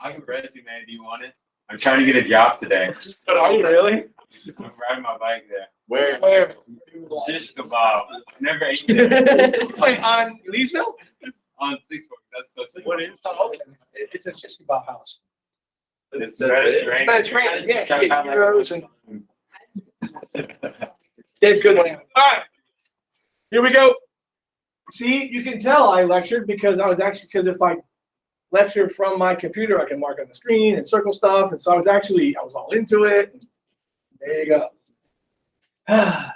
I have a resume. Do you want it? I'm trying to get a job today. But are you really? I'm riding my bike there. Where? Shish kebab. I've never ate it. Wait, on Leesville? On 6 Forks. That's the What is it? It's a shish kebab house. It's Mediterranean. Mediterranean. Yeah, you get gyros and Dave Goodwin. All right, here we go. See, you can tell I lectured because if I lecture from my computer, I can mark on the screen and circle stuff, and so I was all into it. There you go.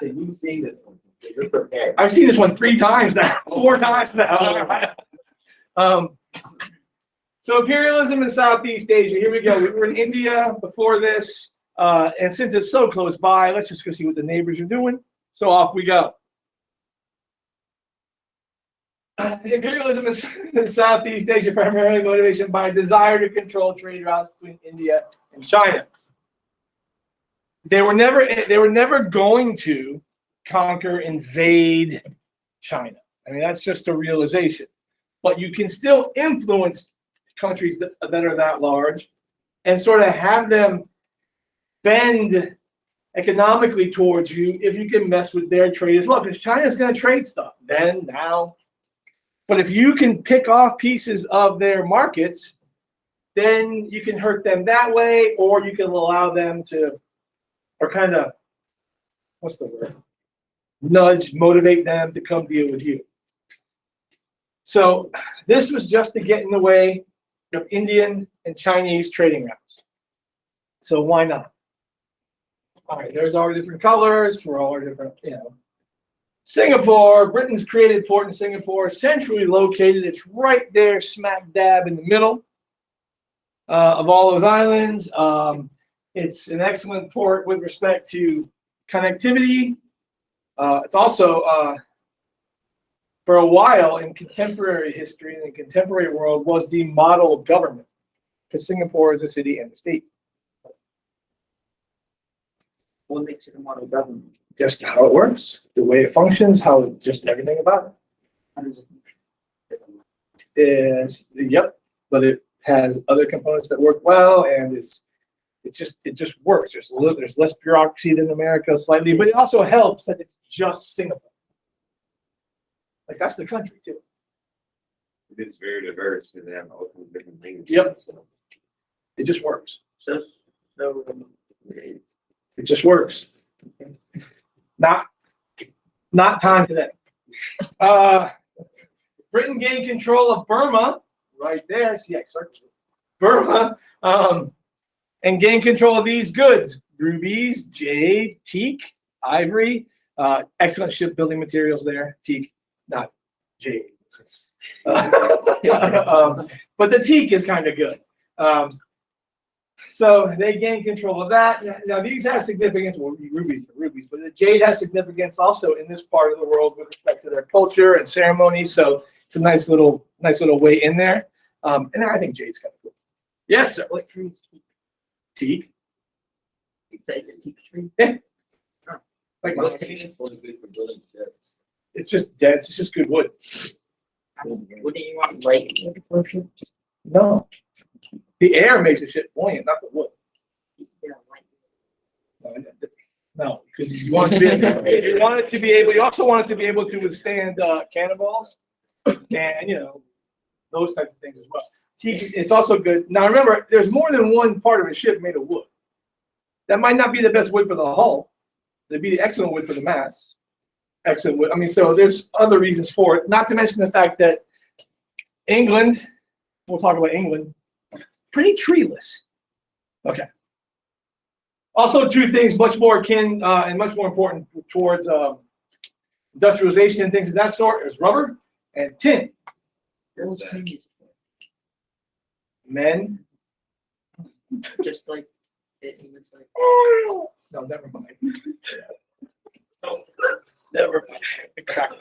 So you've seen this one. You're prepared. I've seen this one 3 times now, 4 times now. So imperialism in Southeast Asia. Here we go. We were in India before this, and since it's so close by, let's just go see what the neighbors are doing. So off we go. Imperialism in Southeast Asia primarily motivated by a desire to control trade routes between India and China. They were never going to conquer, invade China. I mean, that's just a realization. But you can still influence countries that are that large and sort of have them bend economically towards you if you can mess with their trade as well, because China's going to trade stuff then, now. But if you can pick off pieces of their markets, then you can hurt them that way, or you can allow them to, or kind of, what's the word? Nudge, motivate them to come deal with you. So this was just to get in the way of Indian and Chinese trading routes. So why not? All right, there's all the different colors for all our different, Singapore, Britain's created port in Singapore, centrally located. It's right there, smack dab in the middle of all those islands. It's an excellent port with respect to connectivity. It's also, for a while in contemporary history, in the contemporary world, was the model government, because Singapore is a city and a state. What makes it a model government? Just how it works, the way it functions, just everything about it. How does it Yep, but it has other components that work well, and it just works. There's less bureaucracy than America slightly, but it also helps that it's just Singapore. Like, that's the country too. It's very diverse and they have all different languages. Yep. It just works. So It just works. Not time today. Britain gained control of Burma, right there. See, I circled Burma, and gained control of these goods: rubies, jade, teak, ivory. Excellent shipbuilding materials there. Teak, not jade. But the teak is kind of good. So they gain control of that. Now these have significance. Well, rubies are rubies, but the jade has significance also in this part of the world with respect to their culture and ceremony. So it's a nice little way in there. And I think jade's kind of cool. Yes, sir. what tree is teak? Teak. It's a teak tree. Yeah. Like What mahogany. teak is good for building ships? It's just dense. It's just good wood. Wouldn't you want light for ships? No. The air makes the shit buoyant, not the wood. Yeah, light. No, because you want it to be able. You also want it to be able to withstand cannonballs, and those types of things as well. Teak, it's also good. Now remember, there's more than one part of a ship made of wood. That might not be the best wood for the hull. It'd be the excellent wood for the masts. Excellent wood. I mean, so there's other reasons for it. Not to mention the fact that England. We'll talk about England. Pretty treeless. Okay. Also, two things much more akin and much more important towards industrialization and things of that sort is rubber and tin. Those trees, Men. just like it was like. No, never mind. No, never mind. I cracked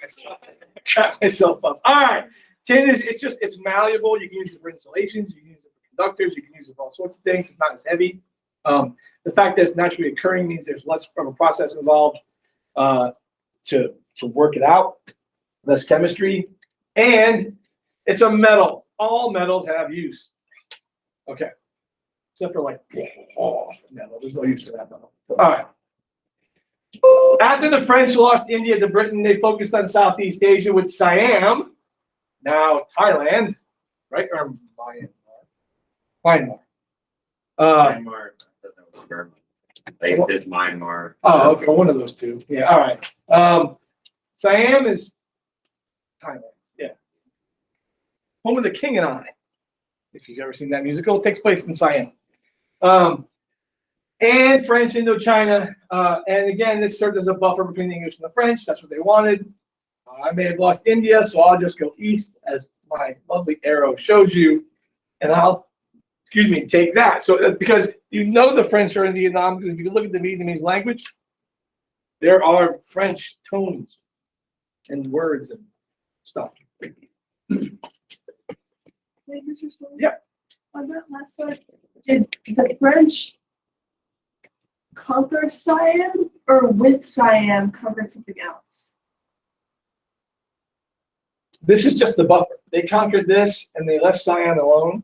myself up. All right. Tin is it's malleable. You can use it for insulations. You can use it for conductors. You can use it for all sorts of things. It's not as heavy. The fact that it's naturally occurring means there's less of a process involved to work it out, less chemistry, and it's a metal. All metals have use. Okay. Except for like, oh, no, there's no use for that. No. All right. After the French lost India to Britain, they focused on Southeast Asia with Siam, now Thailand, right? Or Myanmar. Myanmar. Myanmar. I thought that was Burma. They did Myanmar. Oh, okay, one of those two. Yeah, all right. Siam is Thailand. Yeah. Home of the King and I. If you've ever seen that musical, it takes place in Siam. And French Indochina. And again, this served as a buffer between the English and the French. That's what they wanted. I may have lost India, so I'll just go east as my lovely arrow shows you. And I'll, take that. So because you know the French are in Vietnam, because if you look at the Vietnamese language, there are French tones and words and stuff. Wait, Mr. Stone? Yeah. On that last slide, did the French conquer Siam, or with Siam conquer something else? This is just the buffer. They conquered this and they left Siam alone.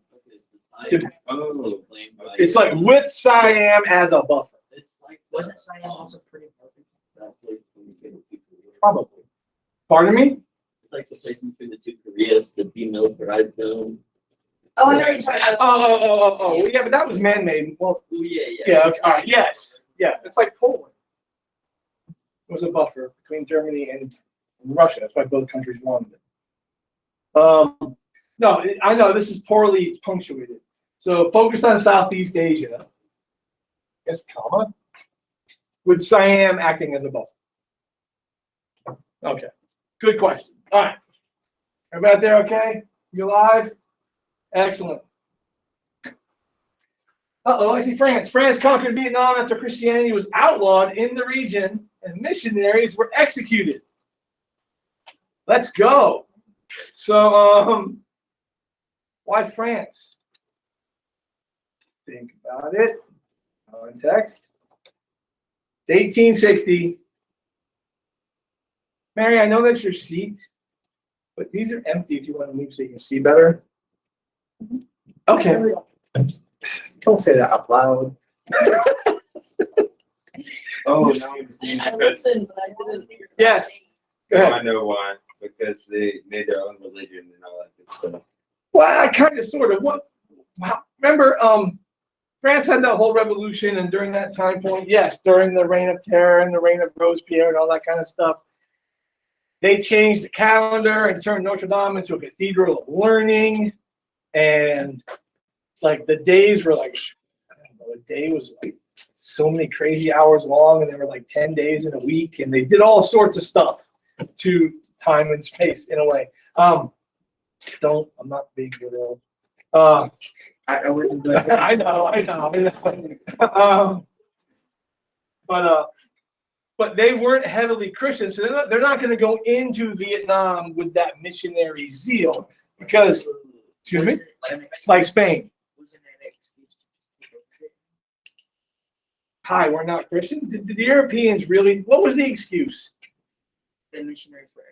It's like with Siam as a buffer. It's like, wasn't Siam also pretty perfect? Probably. Pardon me? It's like the place between the two Koreas, the demilitarized zone. Oh, I know you're talking about. Oh, yeah, but that was man-made. Well, Oh, yeah. yeah, okay, all right, yes. Yeah, it's like Poland. It was a buffer between Germany and Russia. That's why both countries wanted it. No, I know this is poorly punctuated. So focus on Southeast Asia. Yes, comma. With Siam acting as a buffer. Okay, good question. All right. Everybody out there okay? You alive? Excellent. I see France. France conquered Vietnam after Christianity was outlawed in the region and missionaries were executed. Let's go. So, why France? Think about it. Context. It's 1860. Mary, I know that's your seat, but these are empty if you want to move so you can see better. Okay. Don't say that out loud. Oh, I listened, but I didn't hear. Yes. Go no, ahead. I know why. Because they made their own religion and all that good stuff. Well, I kind of, sort of. What? Wow. Remember, France had that whole revolution, and during that time point, yes, during the Reign of Terror and the reign of Robespierre and all that kind of stuff, they changed the calendar and turned Notre Dame into a cathedral of learning, and like the days were like, I don't know, a day was like so many crazy hours long, and there were like 10 days in a week, and they did all sorts of stuff to time and space in a way. I'm not being real. I wouldn't do I know. But they weren't heavily Christian, so they're not going to go into Vietnam with that missionary zeal because, excuse me, like Spain. Hi, we're not Christian. Did the Europeans really? What was the excuse? The missionaries were.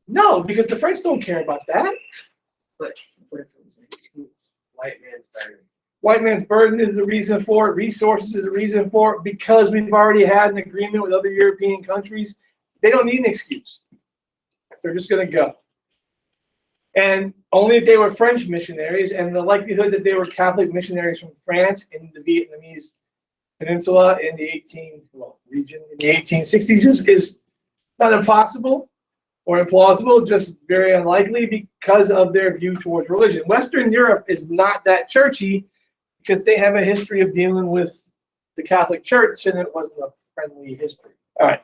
No, because the French don't care about that. But what if it was an excuse? White man's burden. White man's burden is the reason for it. Resources is the reason for it. Because we've already had an agreement with other European countries, they don't need an excuse. They're just going to go. And only if they were French missionaries, and the likelihood that they were Catholic missionaries from France in the Vietnamese peninsula in the 1860s is not impossible or implausible, just very unlikely because of their view towards religion. Western Europe is not that churchy because they have a history of dealing with the Catholic Church, and it wasn't a friendly history. All right.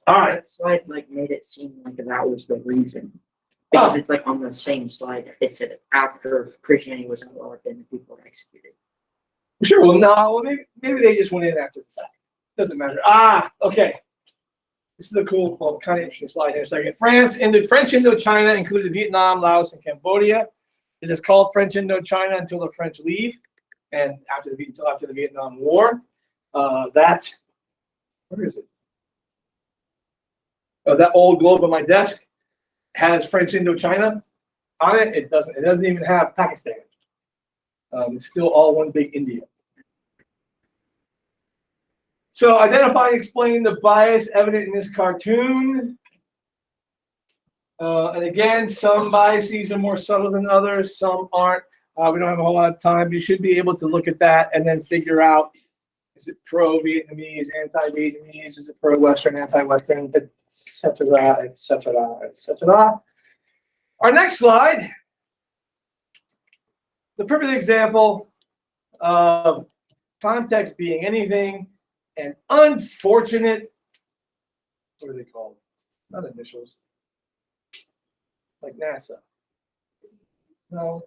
That slide made it seem like that was the reason. Because it's like on the same slide, it said after Christianity was outlawed, then the people were executed. Sure. Well, no. Maybe they just went in after the fact. Doesn't matter. Okay. This is a cool, kind of interesting slide here. Second, France and the French Indochina included Vietnam, Laos, and Cambodia. It is called French Indochina until the French leave, and after the Vietnam War. Where is it? That old globe on my desk has French Indochina on it. It doesn't even have Pakistan. It's still all one big India. So identify and explain the bias evident in this cartoon. And again, some biases are more subtle than others, some aren't. We don't have a whole lot of time. You should be able to look at that and then figure out, is it pro-Vietnamese, anti-Vietnamese, is it pro-Western, anti-Western, etc., etc., etc. Our next slide, the perfect example of context being anything, and unfortunate, what are they called? Not initials. Like NASA. No.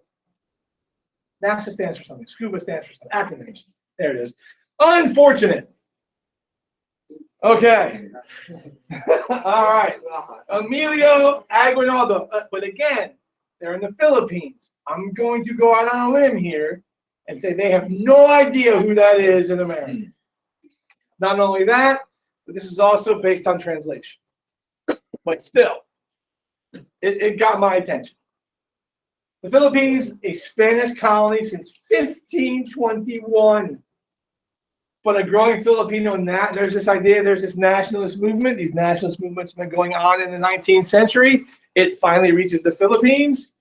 NASA stands for something. SCUBA stands for something. Acronyms. There it is. Unfortunate. Okay. All right. Emilio Aguinaldo. But again, they're in the Philippines. I'm going to go out on a limb here and say they have no idea who that is in America. Not only that, but this is also based on translation. But still, it got my attention. The Philippines, a Spanish colony since 1521. But a growing Filipino, there's this idea, there's this nationalist movement. These nationalist movements have been going on in the 19th century. It finally reaches the Philippines.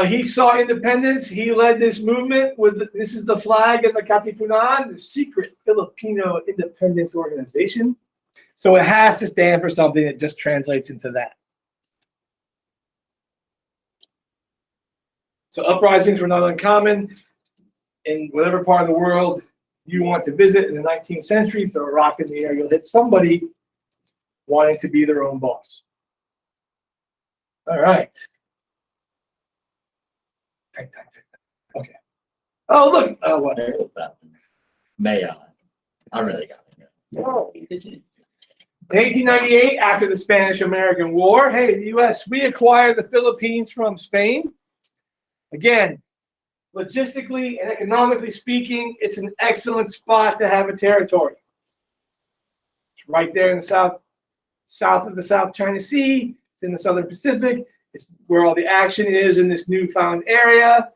He saw independence. He led this movement this is the flag of the Katipunan, the secret Filipino independence organization. So it has to stand for something that just translates into that. So uprisings were not uncommon in whatever part of the world you want to visit in the 19th century. Throw a rock in the air, you'll hit somebody wanting to be their own boss. All right. Okay. Oh, look. Oh, what? May I really got it. Oh. In 1898, after the Spanish-American War, hey, the U.S., we acquired the Philippines from Spain. Again, logistically and economically speaking, it's an excellent spot to have a territory. It's right there in the south of the South China Sea. It's in the Southern Pacific. It's where all the action is in this newfound area.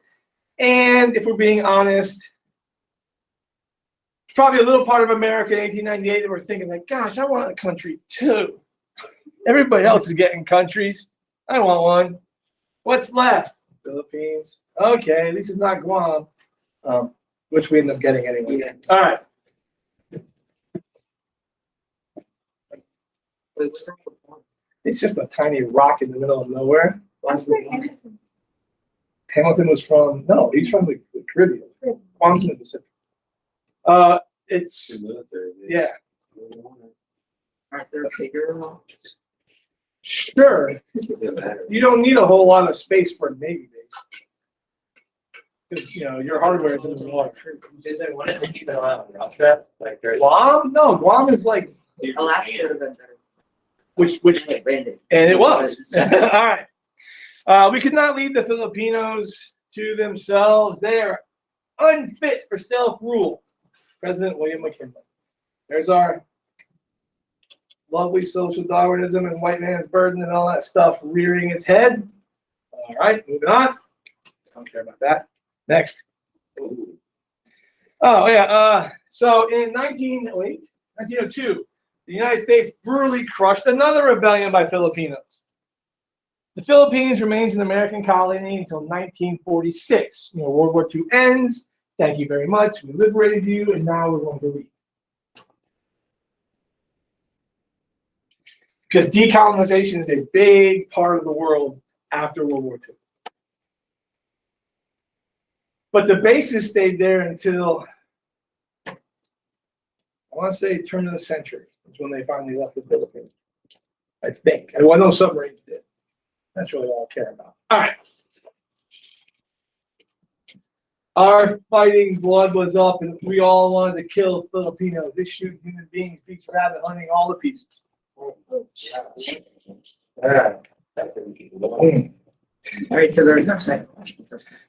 And if we're being honest, it's probably a little part of America in 1898 that we're thinking like, gosh, I want a country too. Everybody else is getting countries. I want one. What's left? Philippines. Okay, at least it's not Guam, which we end up getting anyway. All right. It's just a tiny rock in the middle of nowhere. That's where Hamilton. Hamilton was from, no, he's from the Caribbean. Guam's in the Pacific. It's, yeah. Aren't there bigger ones? Sure. You don't need a whole lot of space for a Navy base. Because, your hardware is in the water. Did they want it to keep it on Russia? Like, Guam? No, Guam is like, Alaska would have been better. which, and it was. All right. We could not leave the Filipinos to themselves. They are unfit for self-rule. President William McKinley. There's our lovely social Darwinism and white man's burden and all that stuff rearing its head. All right, moving on. I don't care about that. Next. Oh, yeah. So in 1902, the United States brutally crushed another rebellion by Filipinos. The Philippines remains an American colony until 1946. World War II ends. Thank you very much. We liberated you, and now we're going to leave. Because decolonization is a big part of the world after World War II. But the bases stayed there until, I want to say, turn of the century. That's when they finally left the Philippines. I think. I know submarines did. That's really all I care about. All right. Our fighting blood was up, and we all wanted to kill Filipinos. They shoot human beings, beats rabbit hunting, all the pieces. All right, so there's no second question.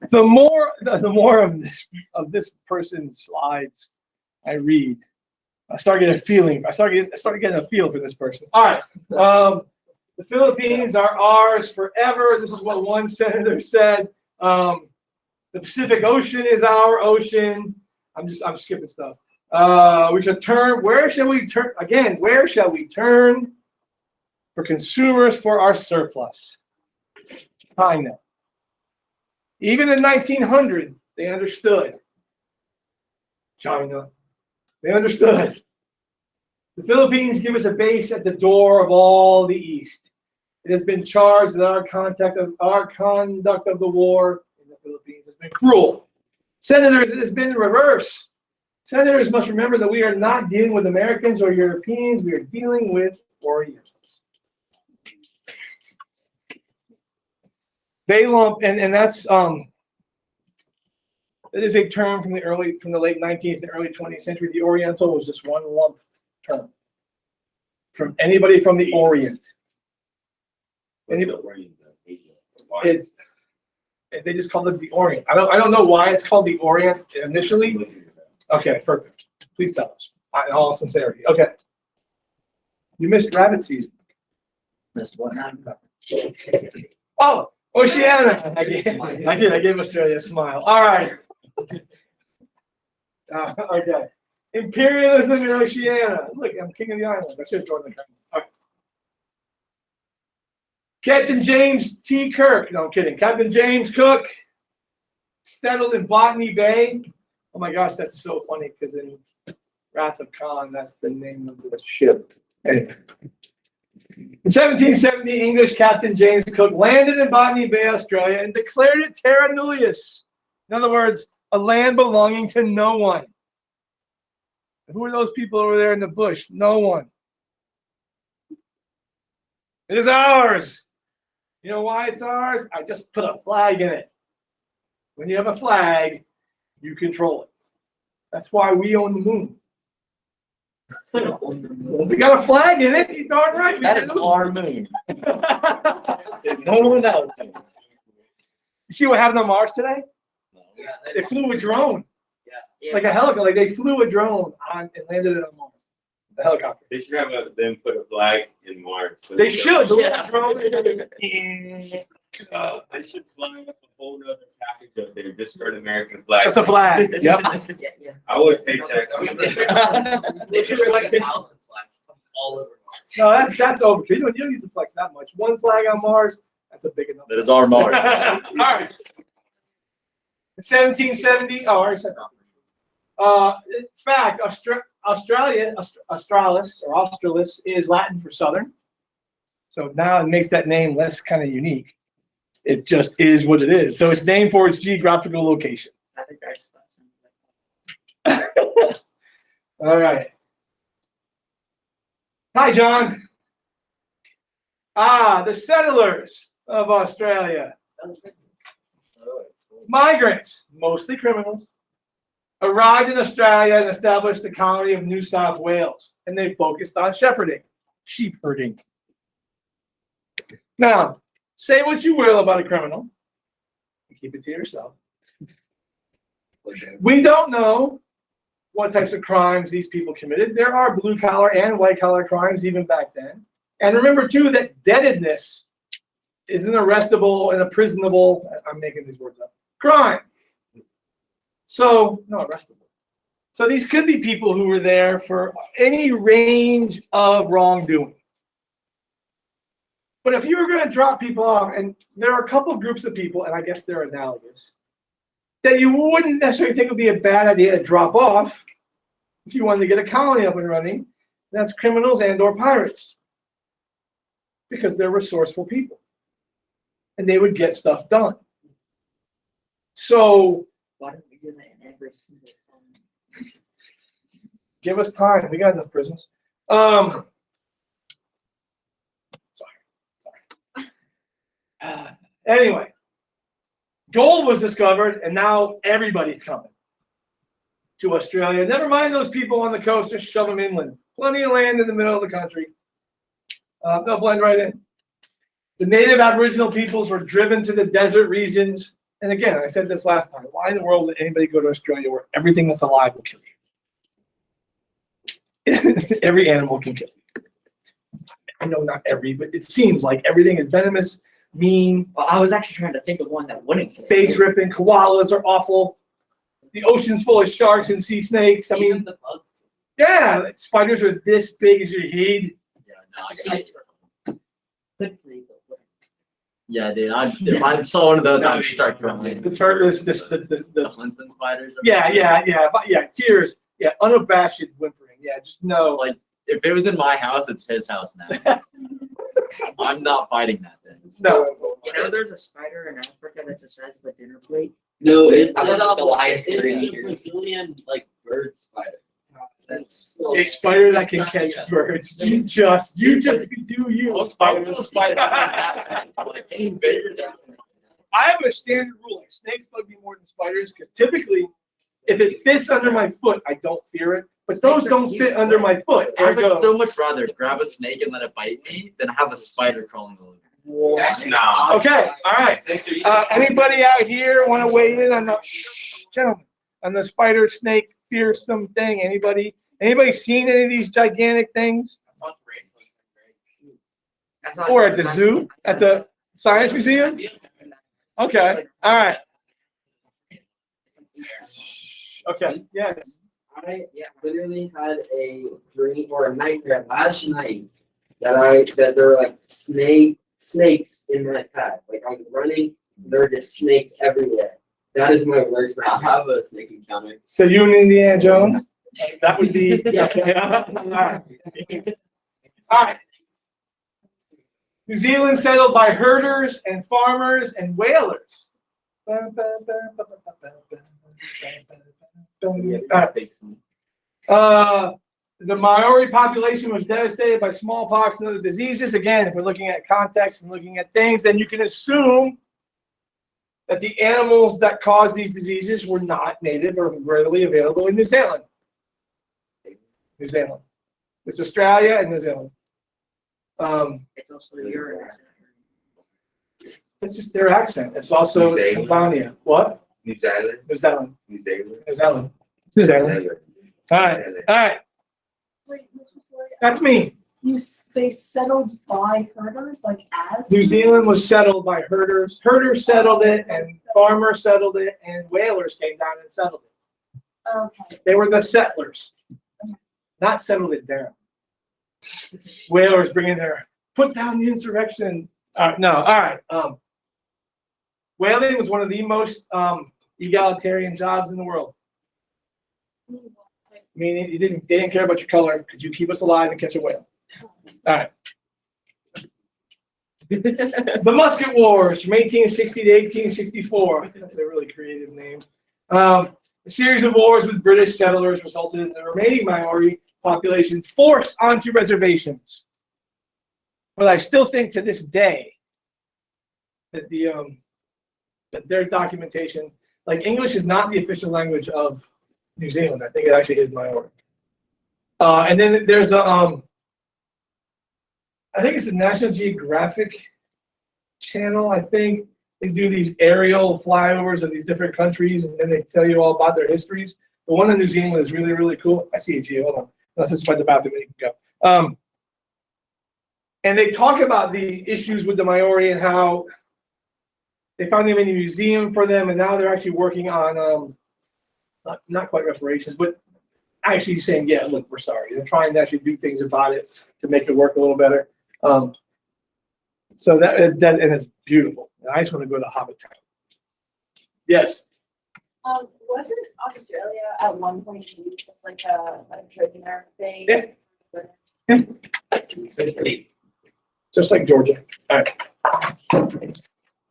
The more of this person's slides I read, I start getting a feeling. I start getting a feel for this person. All right. The Philippines are ours forever. This is what one senator said. The Pacific Ocean is our ocean. I'm skipping stuff. We should turn. Where shall we turn? Again, where shall we turn for consumers for our surplus? China. Even in 1900, they understood. China. They understood. The Philippines give us a base at the door of all the East. It has been charged that our conduct of the war in the Philippines has been cruel. Senators, it has been the reverse. Senators must remember that we are not dealing with Americans or Europeans. We are dealing with Orientals. They lump, and that's it is a term from the late 19th and early 20th century. The Oriental was just one lump term from anybody from the Orient. What's the Orient? Why? It's they just called it the Orient. I don't know why it's called the Orient initially. Okay, perfect. Please tell us. In all sincerity. Okay. You missed rabbit season. Missed what? Oh, Oceania. I did. I gave Australia a smile. All right. Okay. Imperialism in Oceania. Look, I'm king of the islands. I should have joined the train. All right. Captain James T. Kirk. No, I'm kidding. Captain James Cook settled in Botany Bay. Oh my gosh, that's so funny because in Wrath of Khan, that's the name of the ship. Anyway. In 1770, English Captain James Cook landed in Botany Bay, Australia, and declared it terra nullius. In other words, a land belonging to no one. Who are those people over there in the bush? No one. It is ours. You know why it's ours? I just put a flag in it. When you have a flag, you control it. That's why we own the moon. We got a flag in it. You darn right. That is our moon. No one else. You see what happened on Mars today? Yeah, They flew a drone, yeah. like a helicopter. Like they flew a drone on and landed it on Mars. The helicopter. They should have them put a flag in Mars. So They should. Yeah. Drone. They should fly up a whole other package up there just for an American flag. Just a flag. Yep. Yeah. I would take that. They should wear like 1,000 flags all over Mars. No, that's over. You don't need to flex that much. One flag on Mars, that's a big enough. That is our Mars. All right. In 1770, oh, I already said that. In fact, Australis is Latin for southern. So now it makes that name less kind of unique. It just is what it is. So it's named for its geographical location. I think I just thought something. All right. Hi, John. The settlers of Australia. Migrants, mostly criminals, arrived in Australia and established the colony of New South Wales, and they focused on shepherding, sheep herding. Now, say what you will about a criminal, keep it to yourself. We don't know what types of crimes these people committed. There are blue collar and white collar crimes even back then. And remember too that debtedness is an arrestable and a prisonable, I'm making these words up, crime. So, no, arrestable. So these could be people who were there for any range of wrongdoing. But if you were going to drop people off, and there are a couple of groups of people, and I guess they're analogous, that you wouldn't necessarily think would be a bad idea to drop off if you wanted to get a colony up and running, that's criminals and or pirates. Because they're resourceful people. And they would get stuff done. So Why don't we do that in every single give us time. We got enough prisons. Anyway, gold was discovered, and now everybody's coming to Australia. Never mind those people on the coast, just shove them inland. Plenty of land in the middle of the country. They'll blend right in. The native Aboriginal peoples were driven to the desert regions. And again, I said this last time. Why in the world would anybody go to Australia where everything that's alive will kill you? Every animal can kill you. I know not every, but it seems like everything is venomous. mean, Well, I was actually trying to think of one that wouldn't kill. face ripping. Koalas are awful. The ocean's full of sharks and sea snakes. I mean, the bugs. yeah, like, spiders are this big as your head. Yeah, no, I got it. Could breathe, but wouldn't. Yeah, dude. If I saw one of those, I'd start throwing. The turtles, The the huntsman spiders. yeah, tears, yeah, unabashed whimpering, yeah, just no. Like, if it was in my house, it's his house now. I'm not fighting that thing. No. You know, there's a spider in Africa that's the size of a dinner plate. No, it's I don't know the lion it's breed. a Brazilian like bird spider. That's A spider that can catch birds. You just do you. Most spiders, like, any bigger than- I have a standard rule, like snakes bug me more than spiders, because typically, if it fits under my foot, I don't fear it. But those don't fit under my foot. I I would go, so much rather grab a snake and let it bite me than have a spider crawling all over me. no. okay, all right. Anybody out here want to weigh in on the gentlemen on the spider snake fearsome thing? Anybody seen any of these gigantic things? That's not- Or at the zoo, at the science museum? Okay, all right. Okay, yes. I literally had a dream or a nightmare last night that there were like snakes in my path. Like I was running, there were just snakes everywhere. That is my worst I'll nightmare. have a snake encounter. So you and Indiana Jones? That would be, Yeah. okay. All right. All right. New Zealand settled by herders and farmers and whalers. The Maori population was devastated by smallpox and other diseases. Again, if we're looking at context and looking at things, then you can assume that the animals that caused these diseases were not native or readily available in New Zealand. New Zealand. It's Australia and New Zealand. It's also your. It's just their accent. It's also New Zealand. Tanzania. What? New Zealand. New Zealand. New Zealand. New Zealand. It's New Zealand. All right. All right. Wait, Mr. Floyd, That's me. they settled by herders, like as? New Zealand was settled by herders. Herders settled it, and farmers settled it, and whalers came down and settled it. Okay. They were the settlers, not settled it down. Whalers bringing their put down the insurrection. No, all right. Whaling was one of the most egalitarian jobs in the world. Meaning they didn't care about your color. Could you keep us alive and catch a whale? All right. The Musket Wars from 1860 to 1864. That's a really creative name. A series of wars with British settlers resulted in the remaining Maori population forced onto reservations. But I still think to this day that that their documentation, like English, is not the official language of New Zealand. I think it actually is Maori. And then there's I think it's a National Geographic channel. I think they do these aerial flyovers of these different countries, and then they tell you all about their histories. The one in New Zealand is really, really cool. I see you, Gio. Hold on. Unless it's by the bathroom, then you can go. And they talk about the issues with the Maori and how they found them in a museum for them, and now they're actually working on not quite reparations, but actually saying, yeah, look, we're sorry. They're trying to actually do things about it to make it work a little better. So that and it's beautiful. I just want to go to Hobbit Town. Yes. Wasn't Australia at one point used as like a prisoner thing? Yeah. Just like Georgia. All right.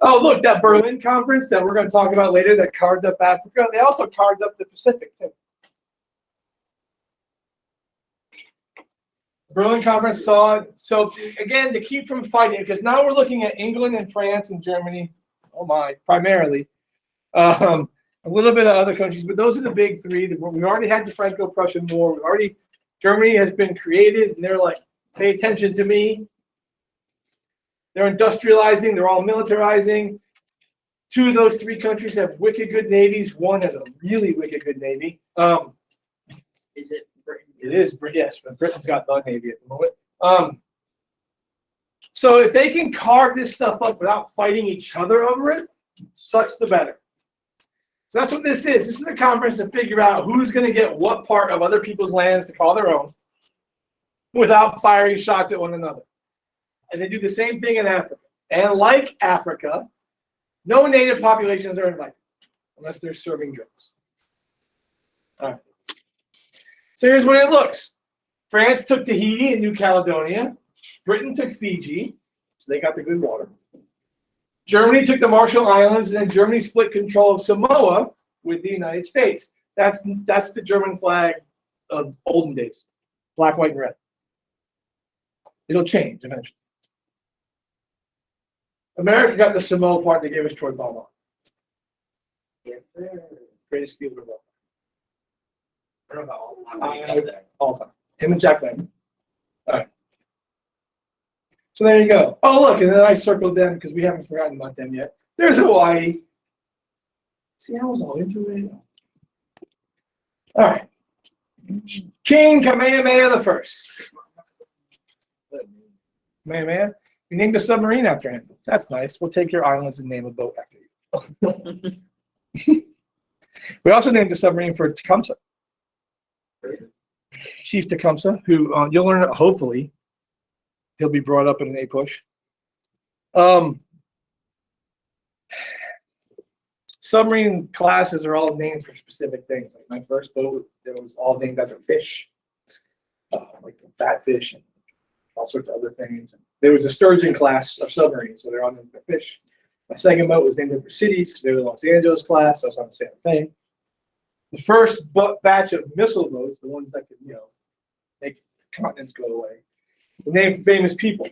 Oh, look, that Berlin conference that we're going to talk about later that carved up Africa, they also carved up the Pacific, too. Berlin conference saw it. So, again, to keep from fighting, because now we're looking at England and France and Germany, oh my, primarily. A little bit of other countries, but those are the big three. We already had the Franco-Prussian War. Germany has been created, and they're like, pay attention to me. They're industrializing. They're all militarizing. Two of those three countries have wicked good navies. One has a really wicked good navy. Is it Britain? It is, yes, but Britain's got the navy at the moment. So if they can carve this stuff up without fighting each other over it, such the better. So that's what this is. This is a conference to figure out who's going to get what part of other people's lands to call their own without firing shots at one another. And they do the same thing in Africa. And like Africa, no native populations are invited unless they're serving drinks. All right. So here's what it looks. France took Tahiti and New Caledonia. Britain took Fiji, so they got the good water. Germany took the Marshall Islands, and then Germany split control of Samoa with the United States. That's the German flag of olden days, black, white, and red. It'll change eventually. America got the Samoa part they gave us Troy Palmer. Greatest steal of all. I don't know how long we got there. All the time. Him and Jack Lemmon. All right. So there you go. Oh, look, and then I circled them because we haven't forgotten about them yet. There's Hawaii. See, I was all into it. All right. King Kamehameha the First. Kamehameha? We named a submarine after him. That's nice. We'll take your islands and name a boat after you. We also named a submarine for Tecumseh. Chief Tecumseh, who you'll learn, hopefully, he'll be brought up in an A-push. Submarine classes are all named for specific things. Like my first boat, it was all named after fish, like the batfish and all sorts of other things. There was a sturgeon class of submarines, so they're all named after fish. My second boat was named after cities because they were the Los Angeles class, so I was on the Santa Fe. The first batch of missile boats, the ones that could, make continents go away, were named for famous people.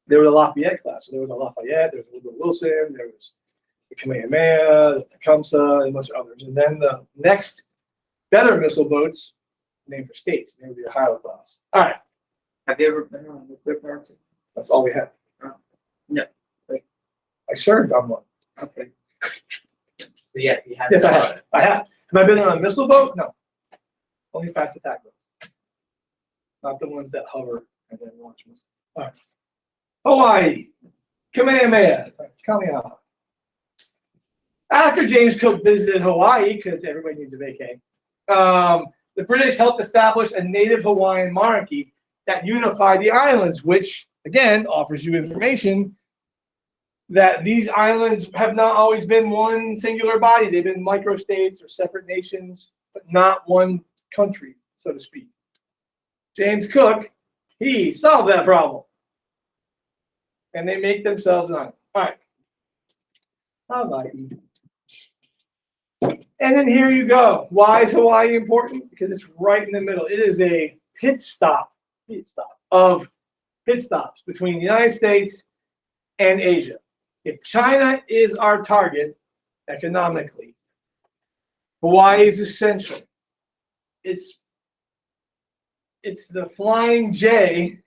They were the Lafayette class. So there was a Lafayette, there was a Woodrow Wilson, there was the Kamehameha, the Tecumseh, and a bunch of others. And then the next better missile boats named for states. They were the Ohio class. All right. Have you ever been on a nuclear power plant? That's all we have. No. I served on one. Okay. So yeah, you had. Yes, I have. I have. Have I been on a missile boat? No. Only fast attack boat. Not the ones that hover and then launch missiles. All right. Hawaii. Kamehameha. Kamehameha. After James Cook visited Hawaii, because everybody needs a vacay, the British helped establish a native Hawaiian monarchy that unified the islands, which, again, offers you information that these islands have not always been one singular body. They've been microstates or separate nations, but not one country, so to speak. James Cook, he solved that problem. And they make themselves an island. All right. Hawaii. And then here you go. Why is Hawaii important? Because it's right in the middle. It is a pit stops between the United States and Asia. If China is our target economically, Hawaii is essential. It's the flying J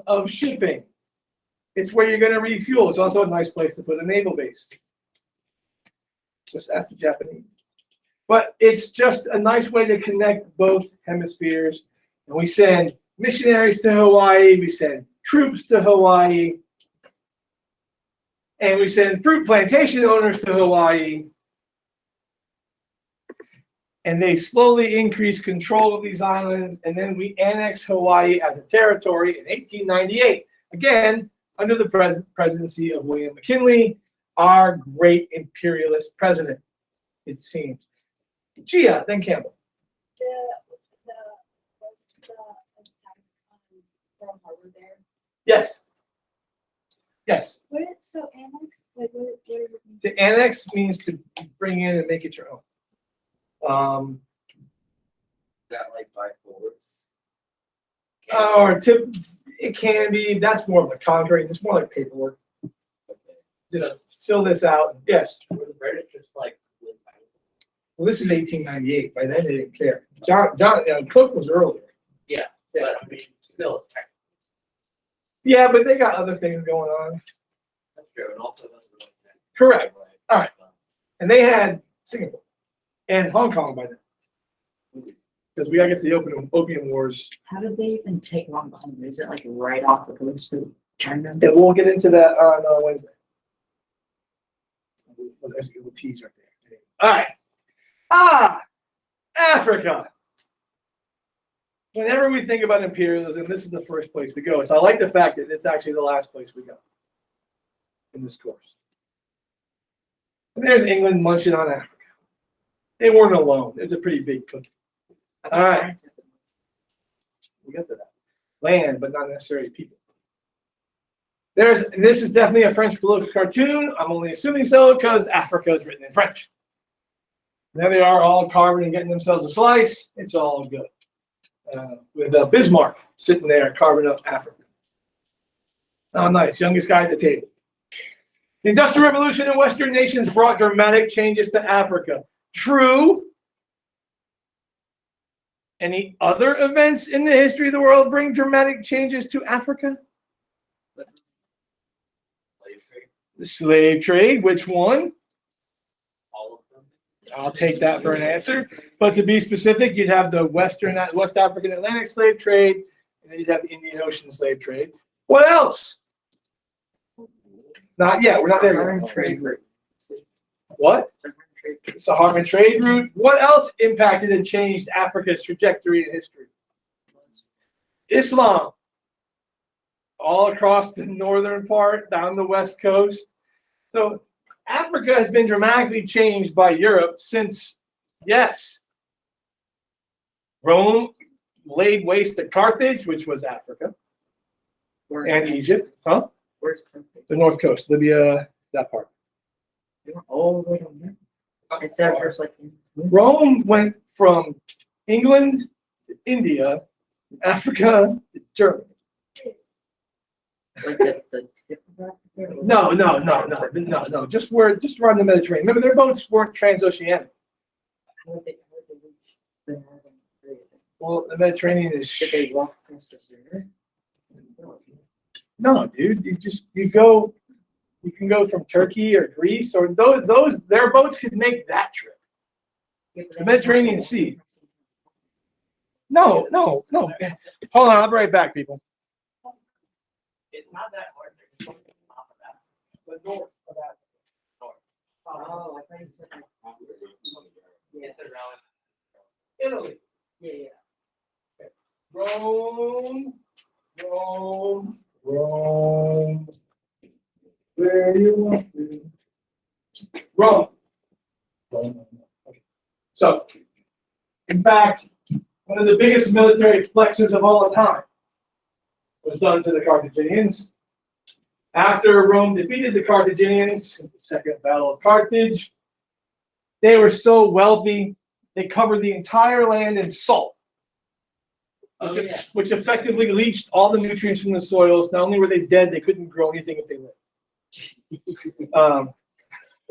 of shipping. It's where you're going to refuel. It's also a nice place to put a naval base. Just ask the Japanese. But it's just a nice way to connect both hemispheres. And we send missionaries to Hawaii. We send troops to Hawaii. And we send fruit plantation owners to Hawaii. And they slowly increase control of these islands. And then we annex Hawaii as a territory in 1898. Again, under the presidency of William McKinley, our great imperialist president, it seems. Gia, then Campbell. Was the attack on Pearl Harbor there? Yes. Yes. What is so annexed? Like what does it mean? To annex means to bring in and make it your own. That like by force. It can be. That's more of a conquering. It's more like paperwork. Just fill this out. Yes. Were the British just like win by Well, this is 1898. By then, they didn't care. Cook was earlier. Yeah, Yeah. but I mean, still, Yeah, but they got other things going on. that's true, and also that's really Correct. All right. And they had Singapore and Hong Kong by then. Because we got to get to the opium wars. How did they even take Hong Kong? Is it like right off the coast? China. And we'll get into that on Wednesday. Well, there's a little tease right there. All right. Africa. Whenever we think about imperialism, this is the first place we go. So I like the fact that it's actually the last place we go in this course. And there's England munching on Africa. They weren't alone. It was a pretty big cookie. All right. We got to that. Land, but not necessarily people. This is definitely a French political cartoon. I'm only assuming so because Africa is written in French. There they are, all carving and getting themselves a slice. It's all good. With Bismarck sitting there carving up Africa. Oh, nice. Youngest guy at the table. The Industrial Revolution in Western nations brought dramatic changes to Africa. True. Any other events in the history of the world bring dramatic changes to Africa? The slave trade, which one? All of them. I'll take that for an answer. But to be specific, you'd have the West African Atlantic slave trade, and then you'd have the Indian Ocean slave trade. What else? Not yet. We're not there yet. Trade route. What? Saharan trade route. What else impacted and changed Africa's trajectory in history? Islam. All across the northern part, down the west coast. So Africa has been dramatically changed by Europe since, yes, Rome laid waste to Carthage, which was Africa, and Egypt. Huh? Where's The north coast, Libya, that part. all the way down there? It's that first like Rome went from England to India, Africa to Germany. like the tip of Africa? No. Just around the Mediterranean. Remember, their boats weren't transoceanic. How would they reach the northern area? Well, the Mediterranean is. Did they walk across this river? No, dude. You can go from Turkey or Greece or their boats could make that trip. The Mediterranean Sea. No. Hold on, I'll be right back, people. It's not that hard. There's something off of that. The north of Africa. Oh, I thought you said like, It's around. Italy. yeah. Rome. Where you want to? Rome. Okay. So, in fact, one of the biggest military flexes of all time was done to the Carthaginians. After Rome defeated the Carthaginians in the Second Battle of Carthage, they were so wealthy, they covered the entire land in salt, which effectively leached all the nutrients from the soils. Not only were they dead, they couldn't grow anything if they lived.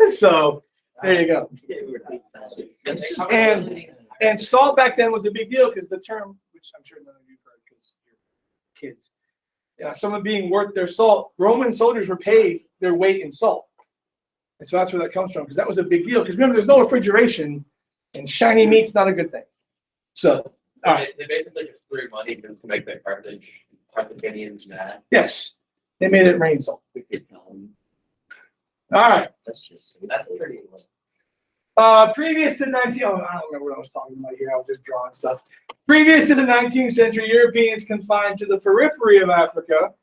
So there you go. And salt back then was a big deal because the term, which I'm sure none of you've heard because you're kids, someone being worth their salt. Roman soldiers were paid their weight in salt, and so that's where that comes from because that was a big deal. Because remember, there's no refrigeration, and shiny meat's not a good thing. So, all right. They basically just threw money to make the Carthaginians mad. Yes, they made it rain salt. All right. That's pretty. Previous to 19, I don't remember what I was talking about here. I was just drawing stuff. Previous to the 19th century, Europeans confined to the periphery of Africa,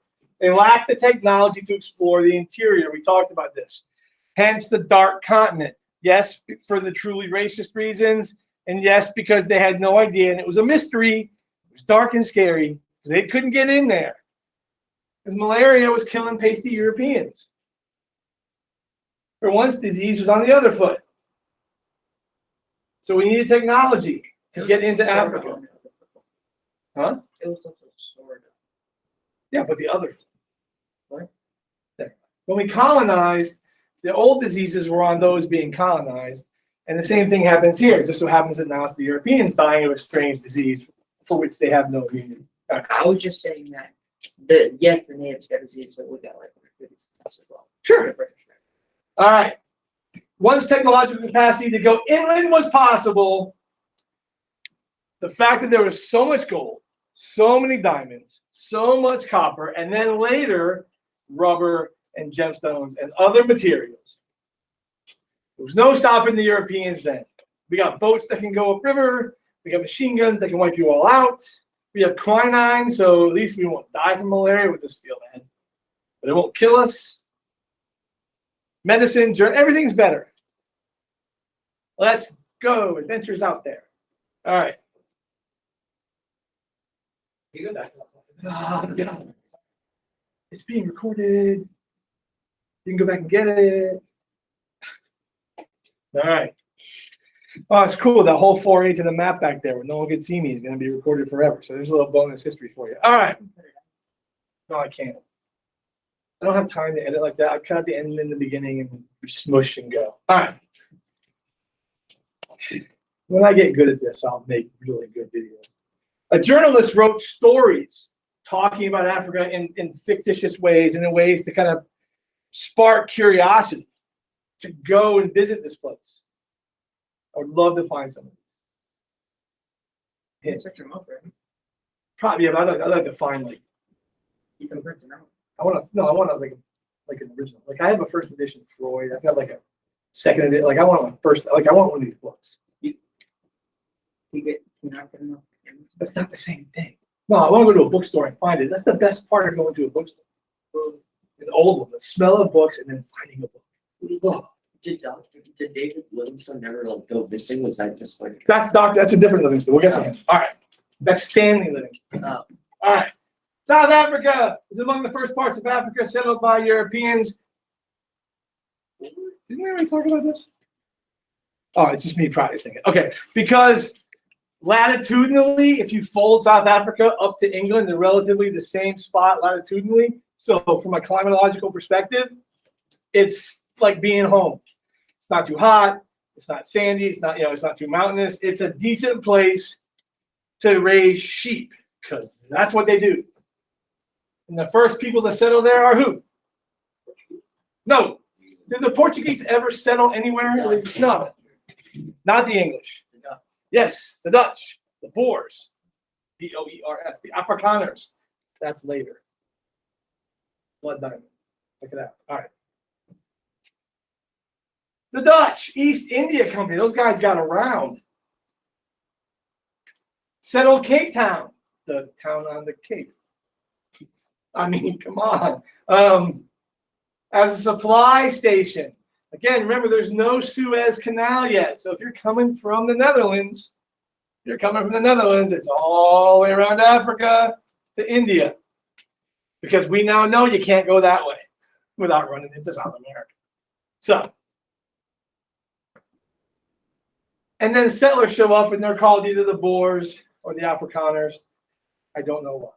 they lacked the technology to explore the interior. We talked about this. Hence the dark continent. Yes, for the truly racist reasons, and yes, because they had no idea, and it was a mystery. It was dark and scary because they couldn't get in there. Because malaria was killing pasty Europeans. For once, disease was on the other foot. So we needed technology to get into Africa. Huh? It was also sort of. Yeah, but the other foot. Right? There. When we colonized, the old diseases were on those being colonized. And the same thing happens here. It just so happens that now it's the Europeans dying of a strange disease for which they have no immunity. Right. I was just saying that the natives got disease, but we got like as well. Sure. All right. Once technological capacity to go inland was possible, the fact that there was so much gold, so many diamonds, so much copper, and then later rubber, and gemstones and other materials. There was no stopping the Europeans then. We got boats that can go upriver. We got machine guns that can wipe you all out. We have quinine, so at least we won't die from malaria. We'll just feel bad. But it won't kill us. Medicine, everything's better. Let's go. Adventures out there. All right. You go back. It's being recorded. You can go back and get it. All right. Oh, it's cool. That whole 4A to the map back there where no one can see me is going to be recorded forever. So there's a little bonus history for you. All right. No, I can't. I don't have time to edit like that. I cut out the end and the beginning and smush and go. All right. When I get good at this, I'll make really good videos. A journalist wrote stories talking about Africa in fictitious ways and in ways to kind of spark curiosity to go and visit this place. I would love to find some of them. Yeah. Search them up, right? Probably, yeah, but I'd like to find like You can print them out. I want to like an original. Like I have a first edition Freud. I've got like a second edition. Like I want one of these books. You not get enough. That's not the same thing. No, I want to go to a bookstore and find it. That's the best part of going to a bookstore. An old one, the smell of books, and then finding a book. Oh, Did David Livingstone never like go missing? Was that just like that's a different Livingston. We'll get to him. All right. That's Stanley Livingston. Oh. All right. South Africa is among the first parts of Africa settled by Europeans. Didn't we already talk about this? Oh, it's just me practicing it. Okay, because latitudinally, if you fold South Africa up to England, they're relatively the same spot latitudinally. So from a climatological perspective, it's like being home. It's not too hot. It's not sandy. It's not, it's not too mountainous. It's a decent place to raise sheep because that's what they do. And the first people to settle there are who? No. Did the Portuguese ever settle anywhere? No. Not the English. Yes, the Dutch, the Boers, B-O-E-R-S, the Afrikaners. That's later. Blood diamond. Check it out. All right. The Dutch, East India Company, those guys got around. Settled Cape Town, the town on the Cape. I mean, come on. As a supply station. Again, remember, there's no Suez Canal yet. So if you're coming from the Netherlands, it's all the way around Africa to India. Because we now know you can't go that way without running into South America. So, and then settlers show up and they're called either the Boers or the Afrikaners. I don't know why.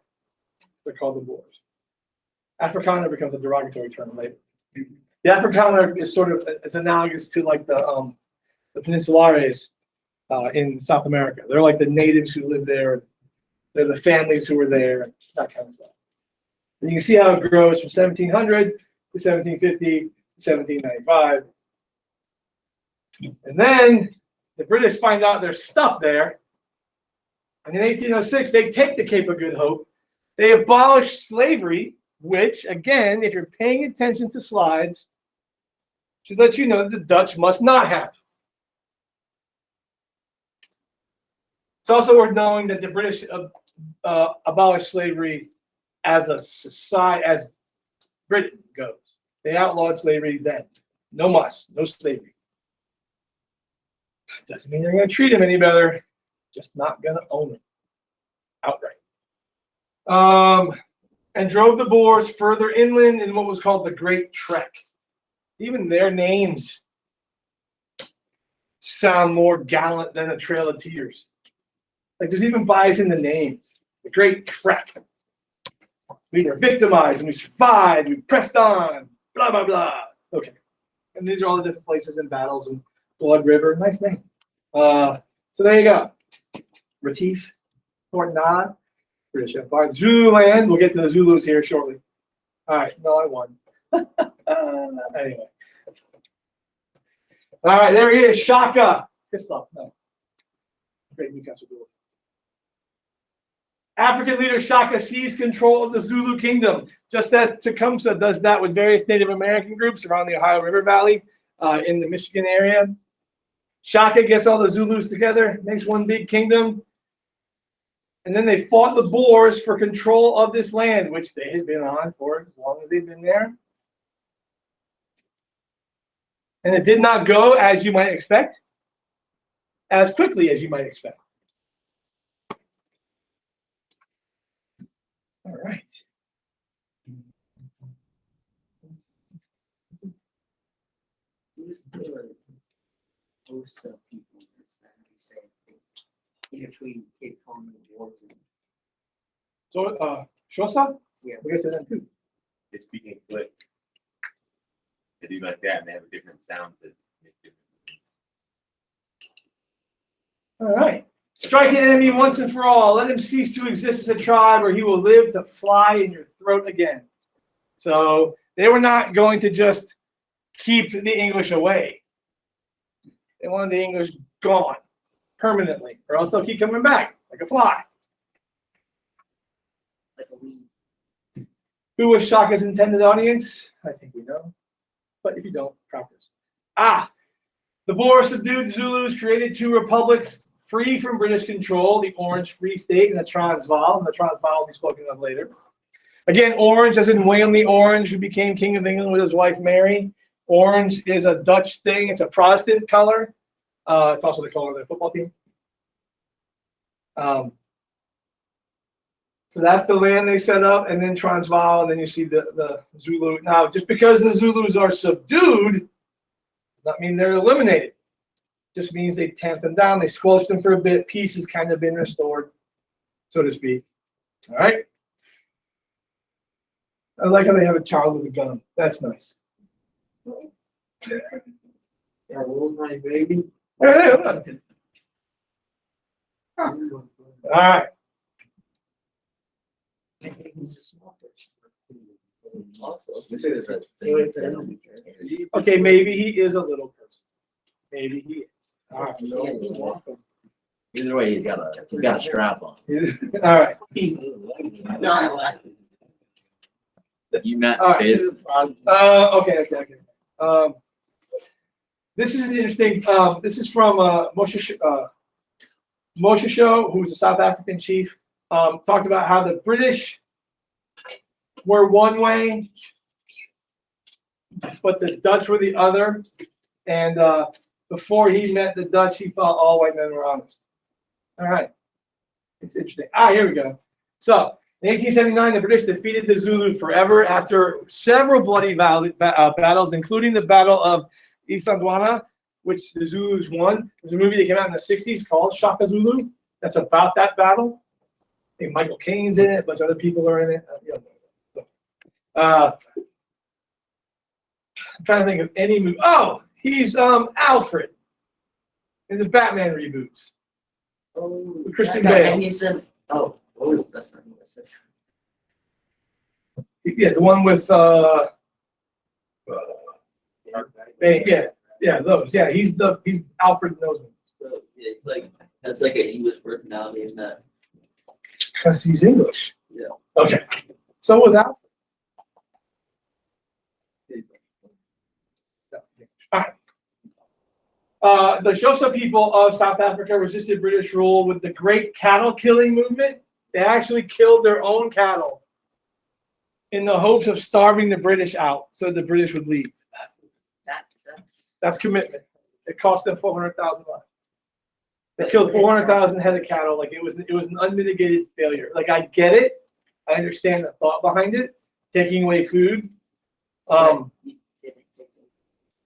They're called the Boers. Afrikaner becomes a derogatory term later. The Afrikaner is sort of, it's analogous to like the Peninsulares in South America. They're like the natives who live there. They're the families who were there, that kind of stuff. And you can see how it grows from 1700 to 1750 to 1795. And then the British find out there's stuff there. And in 1806, they take the Cape of Good Hope. They abolish slavery, which, again, if you're paying attention to slides, should let you know that the Dutch must not have. It's also worth knowing that the British abolished slavery as a society, as Britain goes. They outlawed slavery then. No muss, no slavery. Doesn't mean they're going to treat them any better. Just not going to own them outright. And drove the Boers further inland in what was called the Great Trek. Even their names sound more gallant than a Trail of Tears. Like there's even bias in the names. The Great Trek. We were victimized and we survived. We pressed on. Blah, blah, blah. Okay. And these are all the different places and battles and Blood River. Nice name. So there you go. Retief, Fort Nod, British Empire. Zululand. We'll get to the Zulus here shortly. All right. No, I won. Anyway. All right. There he is. Shaka. Kislev. No. Great Newcastle. African leader Shaka seized control of the Zulu kingdom, just as Tecumseh does that with various Native American groups around the Ohio River Valley in the Michigan area. Shaka gets all the Zulus together, makes one big kingdom, and then they fought the Boers for control of this land, which they had been on for as long as they've been there. And it did not go as you might expect, as quickly as you might expect. All right. Who's the host of people that we say in between Cape Town and Wharton? So, Xhosa? Yeah. We'll get to that too. It's speaking clicks. They do like that, and they have a different sound that make different. All right. Strike an enemy once and for all. Let him cease to exist as a tribe, or he will live to fly in your throat again. So they were not going to just keep the English away. They wanted the English gone permanently, or else they'll keep coming back like a fly. Like a weed. Who was Shaka's intended audience? I think we know. But if you don't, practice. The Boers subdued the Zulus, created two republics free from British control, the Orange Free State and the Transvaal. And the Transvaal will be spoken of later. Again, Orange, as in William the Orange, who became King of England with his wife Mary. Orange is a Dutch thing. It's a Protestant color. It's also the color of their football team. So that's the land they set up, and then Transvaal, and then you see the Zulu. Now, just because the Zulus are subdued does not mean they're eliminated. It just means they tamp them down. They squelch them for a bit. Peace has kind of been restored, so to speak. All right. I like how they have a child with a gun. That's nice. Yeah, little tiny baby. Hey, look. All right. Okay, maybe he is a little person. Maybe he is. All right. Either way, he's got a strap on. All right. You met All right. Biz. Okay. This is interesting. This is from Moshe Show, who's a South African chief. Talked about how the British were one way, but the Dutch were the other. And before he met the Dutch, he thought all white men were honest. All right. It's interesting. Here we go. So, in 1879, the British defeated the Zulu forever after several bloody battles, including the Battle of Isandlwana, which the Zulus won. There's a movie that came out in the 60s called Shaka Zulu. That's about that battle. I think Michael Caine's in it. A bunch of other people are in it. I'm trying to think of any movie. Oh, he's Alfred in the Batman reboots. Oh, With Christian that guy, Bale. and he said, that's not what I said. Yeah, the one with those. Yeah, he's Alfred Nosman. So yeah, it's like that's like an English personality in that. Because he's English. Yeah. Okay. So was Alfred. All right. The Xhosa people of South Africa resisted British rule with the Great Cattle Killing Movement. They actually killed their own cattle in the hopes of starving the British out so the British would leave. That's commitment. It cost them 400,000 lives. They killed 400,000 head of cattle. Like it was an unmitigated failure. Like I get it. I understand the thought behind it, taking away food.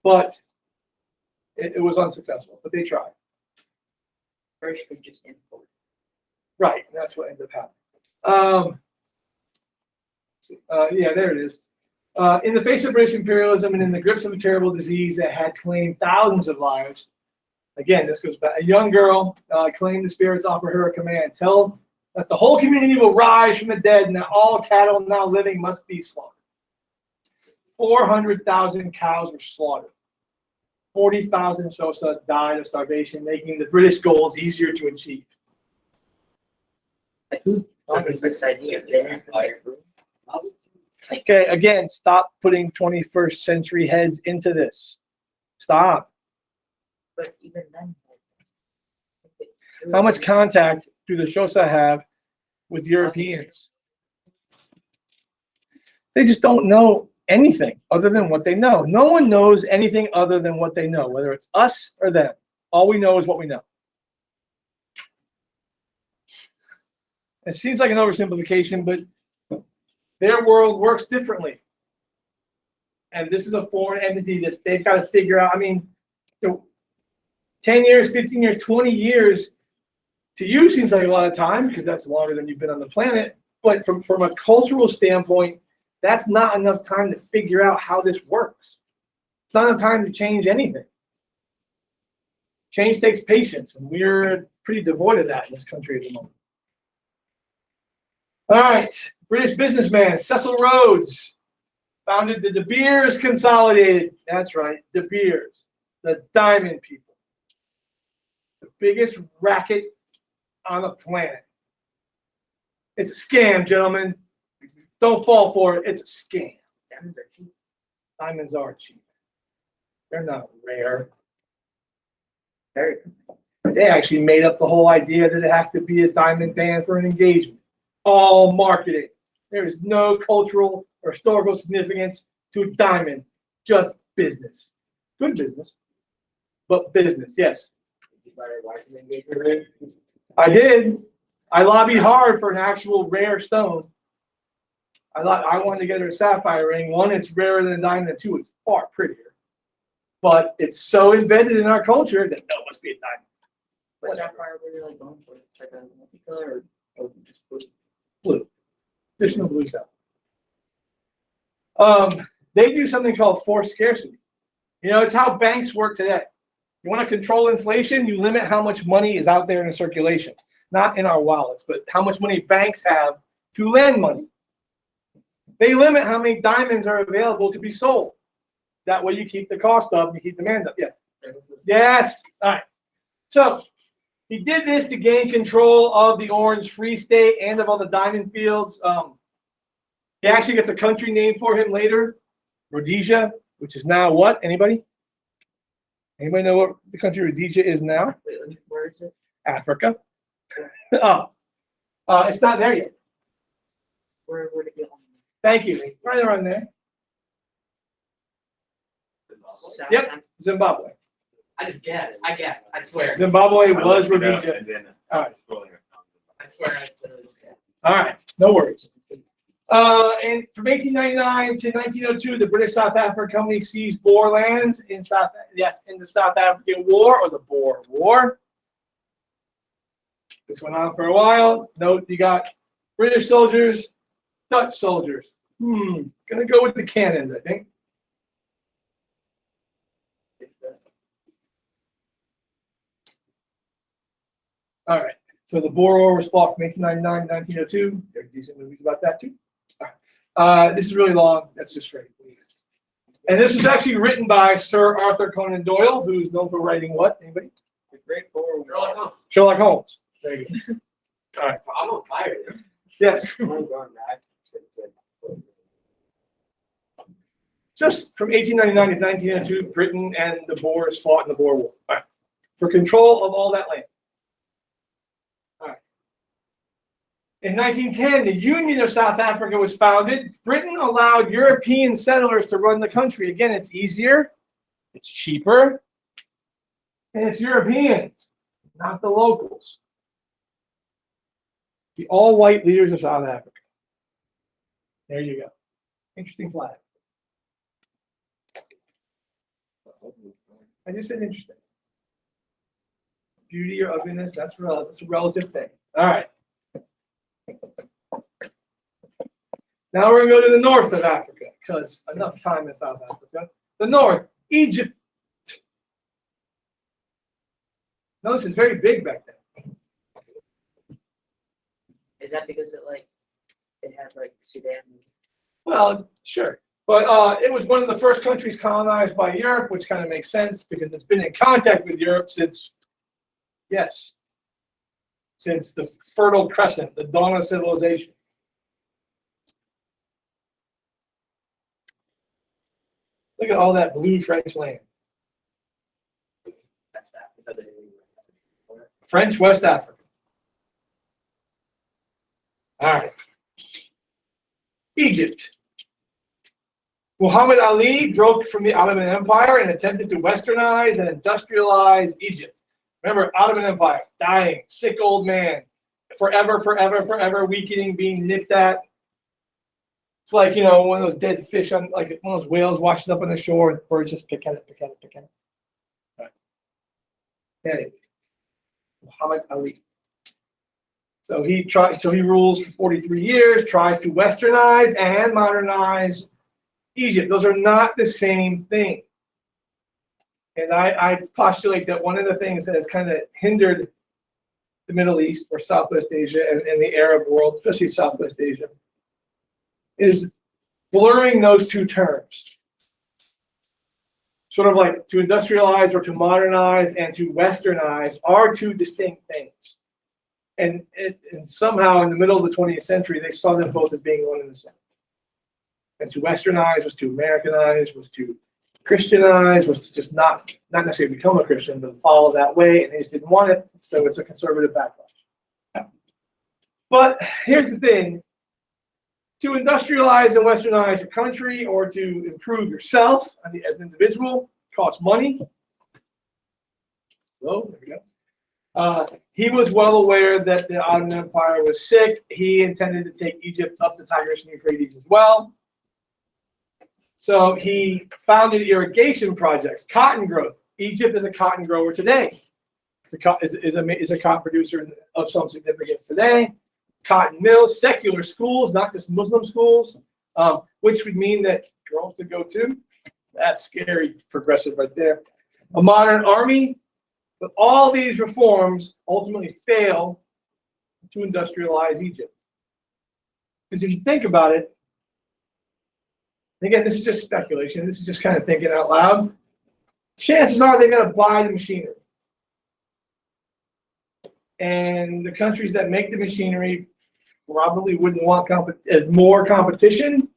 But it was unsuccessful. But they tried. British could just import. Right. And that's what ended up happening. There it is. In the face of British imperialism and in the grips of a terrible disease that had claimed thousands of lives, again, this goes back. A young girl claimed the spirits offer her a command: tell that the whole community will rise from the dead, and that all cattle now living must be slaughtered. 400,000 cows were slaughtered. 40,000 Xhosa died of starvation, making the British goals easier to achieve. This idea, they didn't like- Okay, again, stop putting 21st century heads into this. Stop. But even then. How much contact do the Xhosa have with Europeans? They just don't know anything other than what they know. No one knows anything other than what they know, whether it's us or them. All we know is what we know. It seems like an oversimplification, but their world works differently. And this is a foreign entity that they've got to figure out. I mean, 10 years, 15 years, 20 years to you seems like a lot of time because that's longer than you've been on the planet. But from a cultural standpoint, that's not enough time to figure out how this works. It's not enough time to change anything. Change takes patience, and we're pretty devoid of that in this country at the moment. All right, British businessman Cecil Rhodes founded the De Beers Consolidated. That's right, De Beers, the diamond people. The biggest racket on the planet. It's a scam, gentlemen. Don't fall for it. It's a scam. Diamonds are cheap. Diamonds are cheap. They're not rare. Very. They actually made up the whole idea that it has to be a diamond band for an engagement. All marketing. There is no cultural or historical significance to a diamond. Just business. Good business, but business, yes. I did. I lobbied hard for an actual rare stone. I wanted to get her a sapphire ring. One, it's rarer than a diamond, and two, it's far prettier. But it's so embedded in our culture that no, it must be a diamond. What sapphire were you like going for? Like a multicolor or just blue? Blue. Additional blue sapphire. They do something called forced scarcity. You know, it's how banks work today. You want to control inflation, you limit how much money is out there in circulation. Not in our wallets, but how much money banks have to lend money. They limit how many diamonds are available to be sold. That way you keep the cost up and you keep demand up. Yeah. Yes. All right. So he did this to gain control of the Orange Free State and of all the diamond fields. He actually gets a country name for him later, Rhodesia, which is now what? Anybody? Anybody know what the country Rhodesia is now? Wait, where is it? Africa. Oh, it's not there yet. Where would it go? Thank you. Right around there. South Yep. Africa. Zimbabwe. I just guessed. I swear. Zimbabwe was I looked it up Rhodesia. and then All right. scrolling around. I swear. All right. No worries. And from 1899 to 1902, the British South Africa Company seized Boer lands in the South African War, or the Boer War. This went on for a while. Note you got British soldiers, Dutch soldiers. Gonna go with the cannons, I think. All right. So the Boer War was fought from 1899 to 1902. There are decent movies about that too. All right. This is really long. That's just straight. And this was actually written by Sir Arthur Conan Doyle, who's known for writing what? Anybody? The Great Boer War. Sherlock Holmes. There you go. All right. I'm on fire. Yes. Just from 1899 to 1902, Britain and the Boers fought in the Boer War. All right. For control of all that land. All right. In 1910, the Union of South Africa was founded. Britain allowed European settlers to run the country. Again, it's easier, it's cheaper, and it's Europeans, not the locals. The all-white leaders of South Africa. There you go. Interesting flag. I just said interesting. Beauty or ugliness, that's a relative thing. All right. Now we're going to go to the north of Africa, because enough time in South Africa. The north, Egypt. Notice it's very big back then. Is that because it had Sudan? Well, sure. But it was one of the first countries colonized by Europe, which kind of makes sense because it's been in contact with Europe since, yes, since the Fertile Crescent, the dawn of civilization. Look at all that blue French land. French West Africa. All right. Egypt. Muhammad Ali broke from the Ottoman Empire and attempted to westernize and industrialize Egypt. Remember, Ottoman Empire, dying, sick old man, forever, weakening, being nipped at. It's like, one of those dead fish on, like one of those whales washes up on the shore, and the birds just pick at it. Right. Anyway, Muhammad Ali. So he rules for 43 years, tries to westernize and modernize Egypt. Those are not the same thing. And I postulate that one of the things that has kind of hindered the Middle East or Southwest Asia and the Arab world, especially Southwest Asia, is blurring those two terms. Sort of like to industrialize or to modernize and to westernize are two distinct things. And somehow in the middle of the 20th century, they saw them both as being one and the same. And to westernize was to Americanize, was to Christianize, was to just not necessarily become a Christian, but follow that way, and they just didn't want it, so it's a conservative backlash. But here's the thing. To industrialize and westernize your country or to improve yourself as an individual costs money. Oh, there we go. He was well aware that the Ottoman Empire was sick. He intended to take Egypt up the Tigris and Euphrates as well. So he founded irrigation projects, cotton growth. Egypt is a cotton grower today. Is a cotton producer of some significance today. Cotton mills, secular schools, not just Muslim schools, which would mean that girls to go to. That's scary, progressive right there. A modern army, but all these reforms ultimately fail to industrialize Egypt. Because if you think about it, again, this is just speculation. This is just kind of thinking out loud. Chances are they're going to buy the machinery. And the countries that make the machinery probably wouldn't want more competition.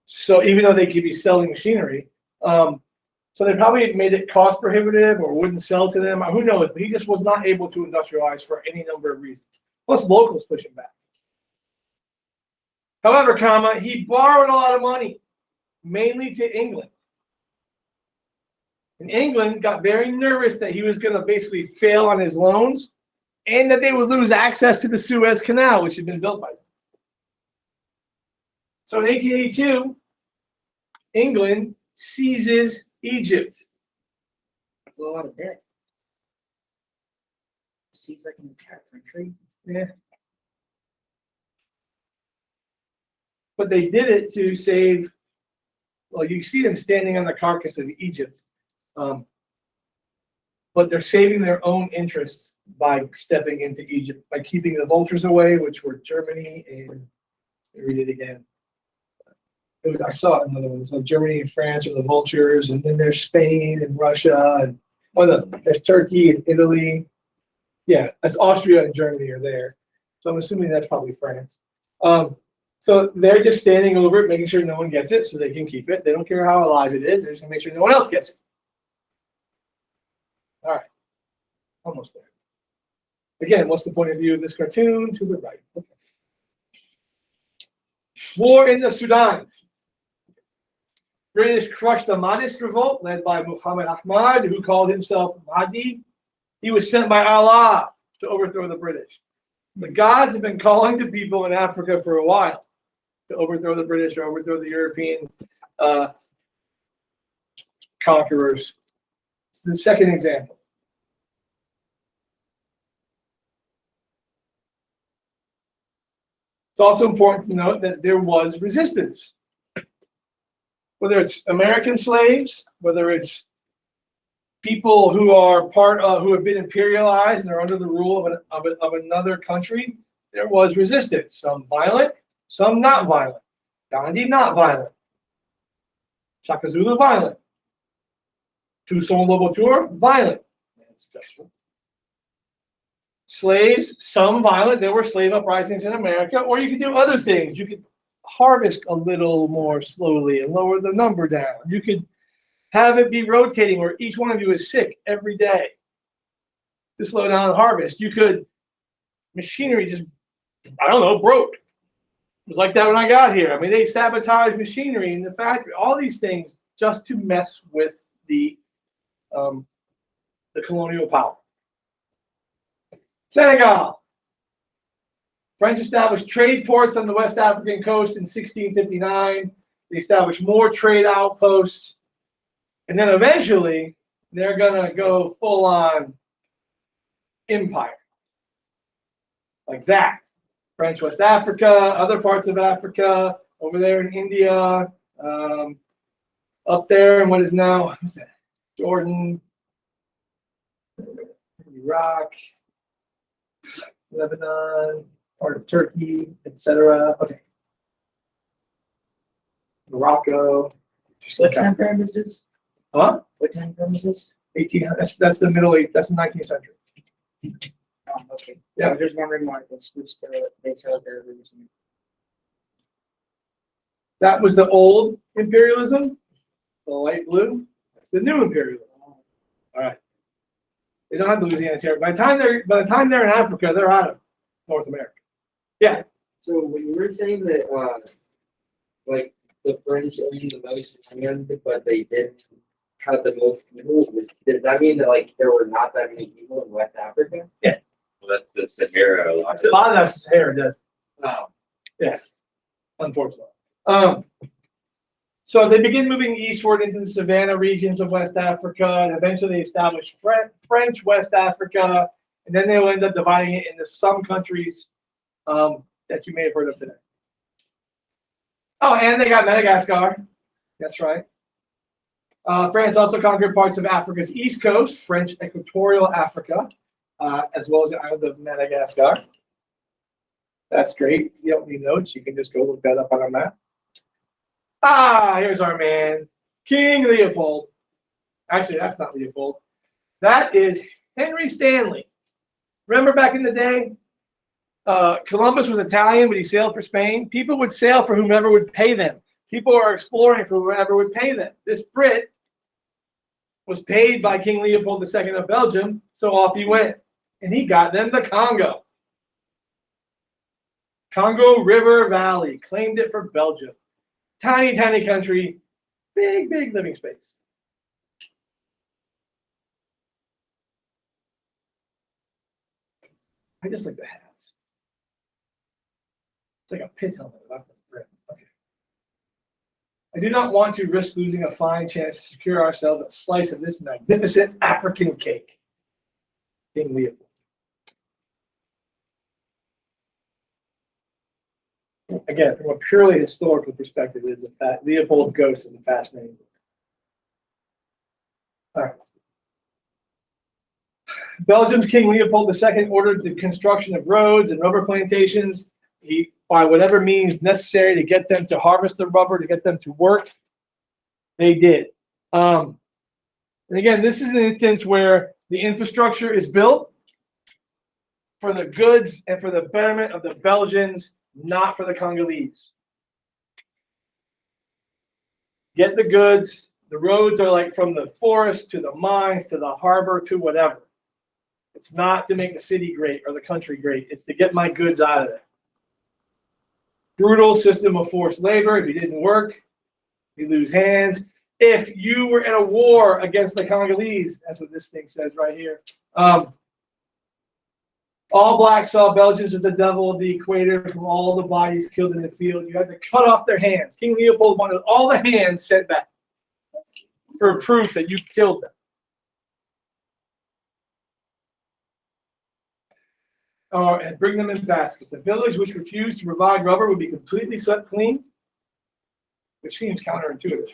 So even though they could be selling machinery, so they probably made it cost prohibitive or wouldn't sell to them. Who knows? But he just was not able to industrialize for any number of reasons. Plus locals pushing back. However, he borrowed a lot of money, mainly to England. And England got very nervous that he was going to basically fail on his loans and that they would lose access to the Suez Canal, which had been built by them. So in 1882, England seizes Egypt. That's a lot of debt. Seems like an entire country. Yeah. But they did it to save, well, you see them standing on the carcass of Egypt. But they're saving their own interests by stepping into Egypt, by keeping the vultures away, which were Germany and, let me read it again. I saw another one. So Germany and France are the vultures, and then there's Spain and Russia, and there's Turkey and Italy. Yeah, that's Austria and Germany are there. So I'm assuming that's probably France. So they're just standing over it, making sure no one gets it, so they can keep it. They don't care how alive it is. They're just gonna make sure no one else gets it. All right, almost there. Again, what's the point of view of this cartoon? To the right. Okay. War in the Sudan. British crushed the Mahdist revolt led by Muhammad Ahmad, who called himself Mahdi. He was sent by Allah to overthrow the British. The gods have been calling to people in Africa for a while to overthrow the British or overthrow the European conquerors. It's the second example. It's also important to note that there was resistance. Whether it's American slaves, whether it's people who are who have been imperialized and are under the rule of another country, there was resistance. Some violent, some not violent. Gandhi not violent. Shaka Zulu violent. Toussaint Louverture violent and successful. Slaves, some violent. There were slave uprisings in America, or you could do other things. You could harvest a little more slowly and lower the number down. You could have it be rotating where each one of you is sick every day to slow down the harvest. You could, machinery just, I don't know, broke. It was like that when I got here. I mean, they sabotaged machinery in the factory, all these things just to mess with the colonial power. Senegal. French established trade ports on the West African coast in 1659. They established more trade outposts. And then eventually, they're going to go full on empire. Like that. French West Africa, other parts of Africa, over there in India, up there in what is now, what's that? Jordan, Iraq, Lebanon, part of Turkey, etc. Okay. Morocco. What time frame is this? Huh? What time frame is this? 1800. That's the Middle East. That's the 19th century. Oh, okay. Yeah. I'm just wondering why this was they tell their reason. That was the old imperialism, the light blue. That's the new imperialism. All right. They don't have the Louisiana Territory. By the time they're in Africa, they're out of North America. Yeah. So when you were saying that, like the French owned the most land, but they didn't have the most people, does that mean that like there were not that many people in West Africa? Well, that's the Sahara. A lot of that's hair, does. Oh, Yeah. Unfortunately. So they begin moving eastward into the savanna regions of West Africa, and eventually they established French West Africa, and then they will end up dividing it into some countries that you may have heard of today. Oh, and they got Madagascar. That's right. France also conquered parts of Africa's east coast, French Equatorial Africa, as well as the island of Madagascar. That's great. You don't need notes. You can just go look that up on a map. Here's our man, King Leopold. Actually, that's not Leopold. That is Henry Stanley. Remember back in the day, Columbus was Italian, but he sailed for Spain. People would sail for whomever would pay them. People are exploring for whoever would pay them. This Brit was paid by King Leopold II of Belgium, so off he went. And he got them the Congo. Congo River Valley, claimed it for Belgium. Tiny, tiny country, big, big living space. I just like the hats. It's like a pit helmet without the brim. Okay. I do not want to risk losing a fine chance to secure ourselves a slice of this magnificent African cake. King Leopold. Again, from a purely historical perspective, Leopold's ghost is a fascinating book. All right. Belgium's King Leopold II ordered the construction of roads and rubber plantations. He, by whatever means necessary to get them to harvest the rubber, to get them to work, they did. And again, this is an instance where the infrastructure is built for the goods and for the betterment of the Belgians, not for the Congolese. Get the goods. The roads are like from the forest to the mines to the harbor to whatever. It's not to make the city great or the country great. It's to get my goods out of there. Brutal system of forced labor. If you didn't work, you lose hands. If you were in a war against the Congolese, that's what this thing says right here. All blacks saw Belgians as the devil of the equator from all the bodies killed in the field. You had to cut off their hands. King Leopold wanted all the hands sent back for proof that you killed them. And bring them in baskets. A village which refused to provide rubber would be completely swept clean, which seems counterintuitive.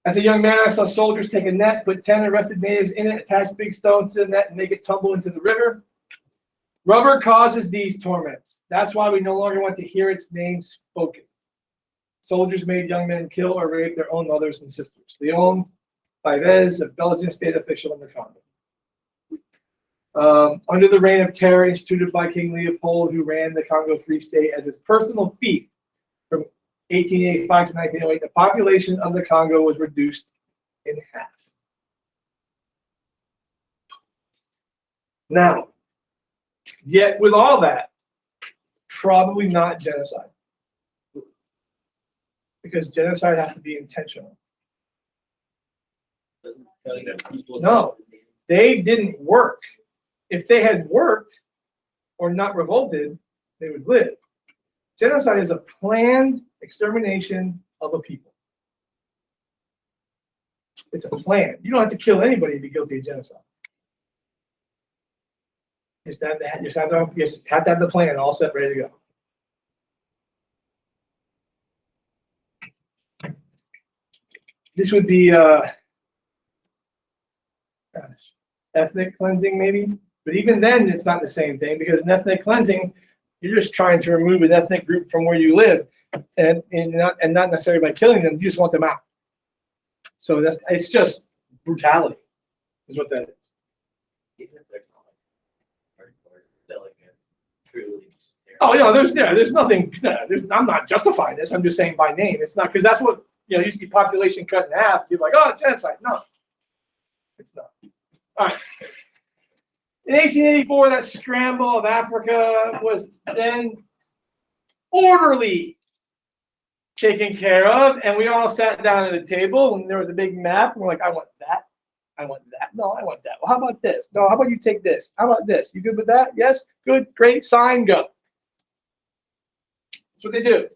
As a young man, I saw soldiers take a net, put 10 arrested natives in it, attach big stones to the net, and make it tumble into the river. Rubber causes these torments. That's why we no longer want to hear its name spoken. Soldiers made young men kill or rape their own mothers and sisters. Leon Pivez, a Belgian state official in the Congo. Under the reign of terror instituted by King Leopold, who ran the Congo Free State as his personal fief from 1885 to 1908, the population of the Congo was reduced in half. Now, yet with all that, probably not genocide. Because genocide has to be intentional. No, they didn't work. If they had worked or not revolted, they would live. Genocide is a planned extermination of a people. It's a plan. You don't have to kill anybody to be guilty of genocide. You just have to have the plan all set, ready to go. This would be ethnic cleansing, maybe. But even then, it's not the same thing, because in ethnic cleansing, you're just trying to remove an ethnic group from where you live, and not necessarily by killing them. You just want them out. So it's just brutality, is what that is. Oh, there's nothing. I'm not justifying this. I'm just saying by name. It's not, because that's what you see population cut in half. You're like, oh, genocide. No, it's not. All right. In 1884, that scramble of Africa was then orderly taken care of, and we all sat down at a table, and there was a big map, and we're like, I want that. I want that. No, I want that. Well, how about this? No, how about you take this? How about this? You good with that? Yes? Good, great, sign, go. That's what they do.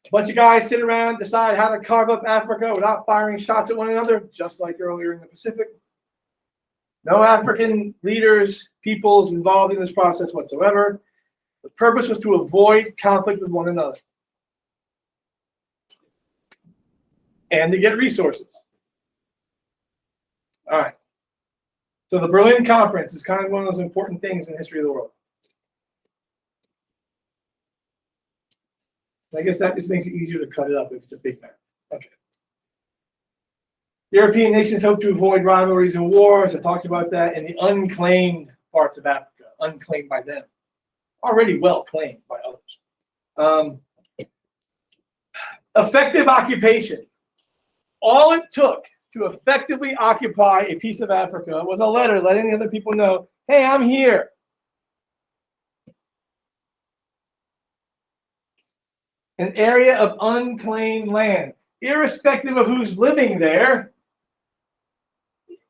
A bunch of guys sit around, decide how to carve up Africa without firing shots at one another, just like earlier in the Pacific. No African leaders, peoples involved in this process whatsoever. The purpose was to avoid conflict with one another and to get resources. All right. So the Berlin Conference is kind of one of those important things in the history of the world. I guess that just makes it easier to cut it up if it's a big map. Okay. European nations hope to avoid rivalries and wars. I talked about that in the unclaimed parts of Africa, unclaimed by them, already well claimed by others. Effective occupation. All it took to effectively occupy a piece of Africa was a letter letting the other people know, hey, I'm here. An area of unclaimed land, irrespective of who's living there.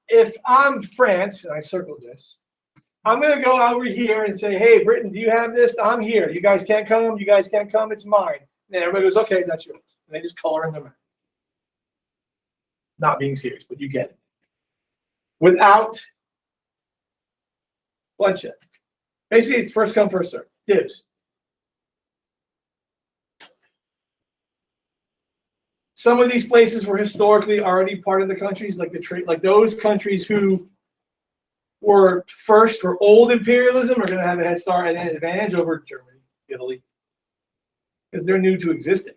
If I'm France, and I circled this, I'm going to go over here and say, hey, Britain, do you have this? I'm here. You guys can't come. You guys can't come. It's mine. And everybody goes, okay, that's yours. And they just color in the map. Not being serious, but you get it. Without bloodshed. Basically, it's first come, first serve. Dibs. Some of these places were historically already part of the countries, like those countries who were first for old imperialism are going to have a head start and an advantage over Germany, Italy, because they're new to existing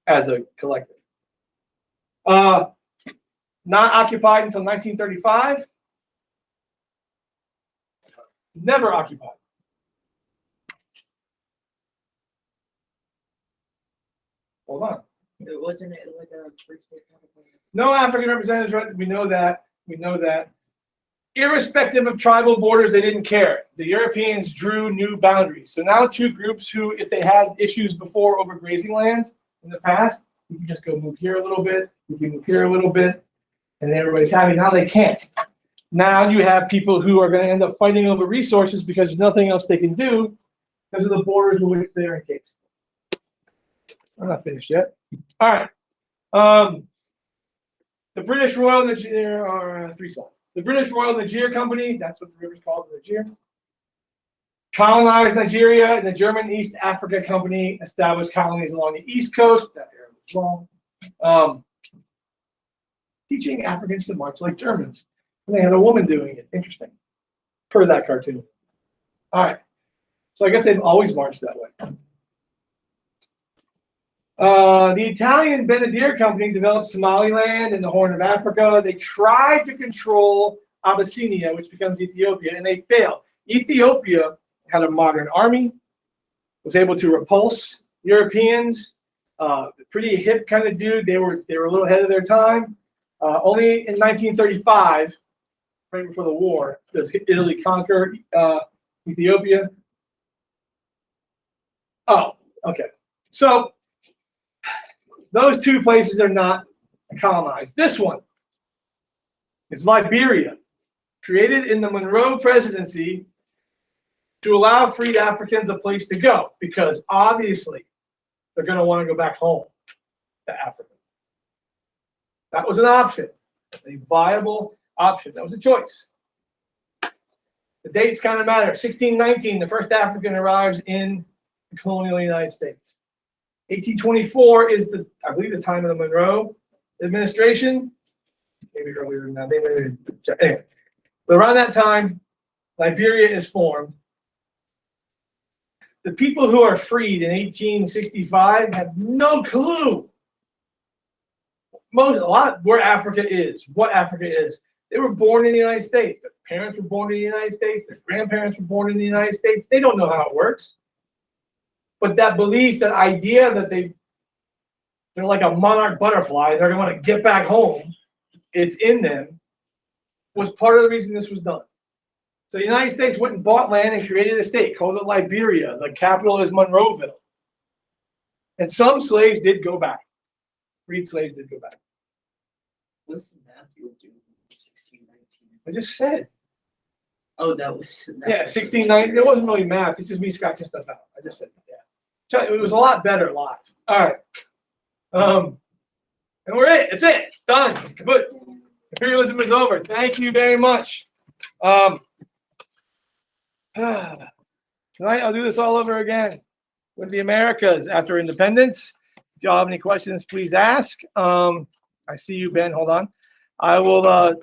as a collective. Not occupied until 1935. Never occupied. Hold on. Wasn't it like a free state kind of thing? No African representatives, right? We know that. We know that. Irrespective of tribal borders, they didn't care. The Europeans drew new boundaries. So now two groups who, if they had issues before over grazing lands in the past, you can just go move here a little bit, you can move here a little bit, and everybody's happy. Now they can't. Now you have people who are going to end up fighting over resources because there's nothing else they can do because of the borders in which they are encased. I'm not finished yet. All right. The British Royal Niger, there are three slides. The British Royal Niger Company, that's what the river's called, Niger, colonized Nigeria, and the German East Africa Company established colonies along the East Coast. That area was wrong. Teaching Africans to march like Germans. And they had a woman doing it. Interesting. Per that cartoon. All right. So I guess they've always marched that way. The Italian Benedir Company developed Somaliland and the Horn of Africa. They tried to control Abyssinia, which becomes Ethiopia, and they failed. Ethiopia had a modern army, was able to repulse Europeans, pretty hip kind of dude. They were a little ahead of their time. Only in 1935, right before the war, does Italy conquer Ethiopia. Oh, okay. So those two places are not colonized. This one is Liberia, created in the Monroe presidency to allow freed Africans a place to go, because obviously they're going to want to go back home to Africa. That was an option, a viable option. That was a choice. The dates kind of matter. 1619, the first African arrives in the colonial United States. 1824 is I believe, the time of the Monroe administration. Maybe earlier than that. Anyway, but around that time, Liberia is formed. The people who are freed in 1865 have no clue. A lot where Africa is, what Africa is. They were born in the United States. Their parents were born in the United States. Their grandparents were born in the United States. They don't know how it works. But that belief, that idea that they're like a monarch butterfly, they're going to want to get back home, it's in them, was part of the reason this was done. So the United States went and bought land and created a state, called it Liberia. The capital is Monroeville. And some slaves did go back. Freed slaves did go back. What's the math you were doing in 1619? I just said. Oh, that was. Yeah, 1690. There wasn't really math. It's just me scratching stuff out. I just said, yeah. It was a lot better live. All right. And we're it. It's it. Done. Kaput. Imperialism is over. Thank you very much. Tonight I'll do this all over again with the Americas after independence. If y'all have any questions, please ask. I see you, Ben. Hold on. I will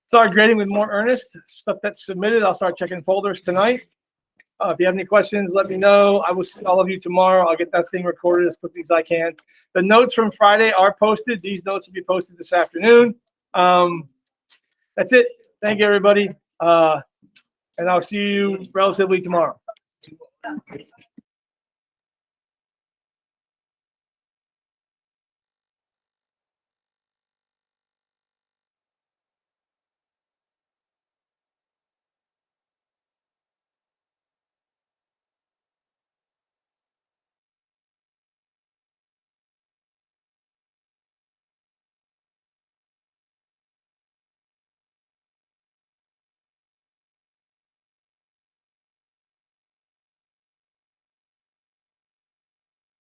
start grading with more earnest. Stuff that's submitted, I'll start checking folders tonight. If you have any questions, let me know. I will see all of you tomorrow. I'll get that thing recorded as quickly as I can. The notes from Friday are posted. These notes will be posted this afternoon. That's it. Thank you, everybody. And I'll see you relatively tomorrow.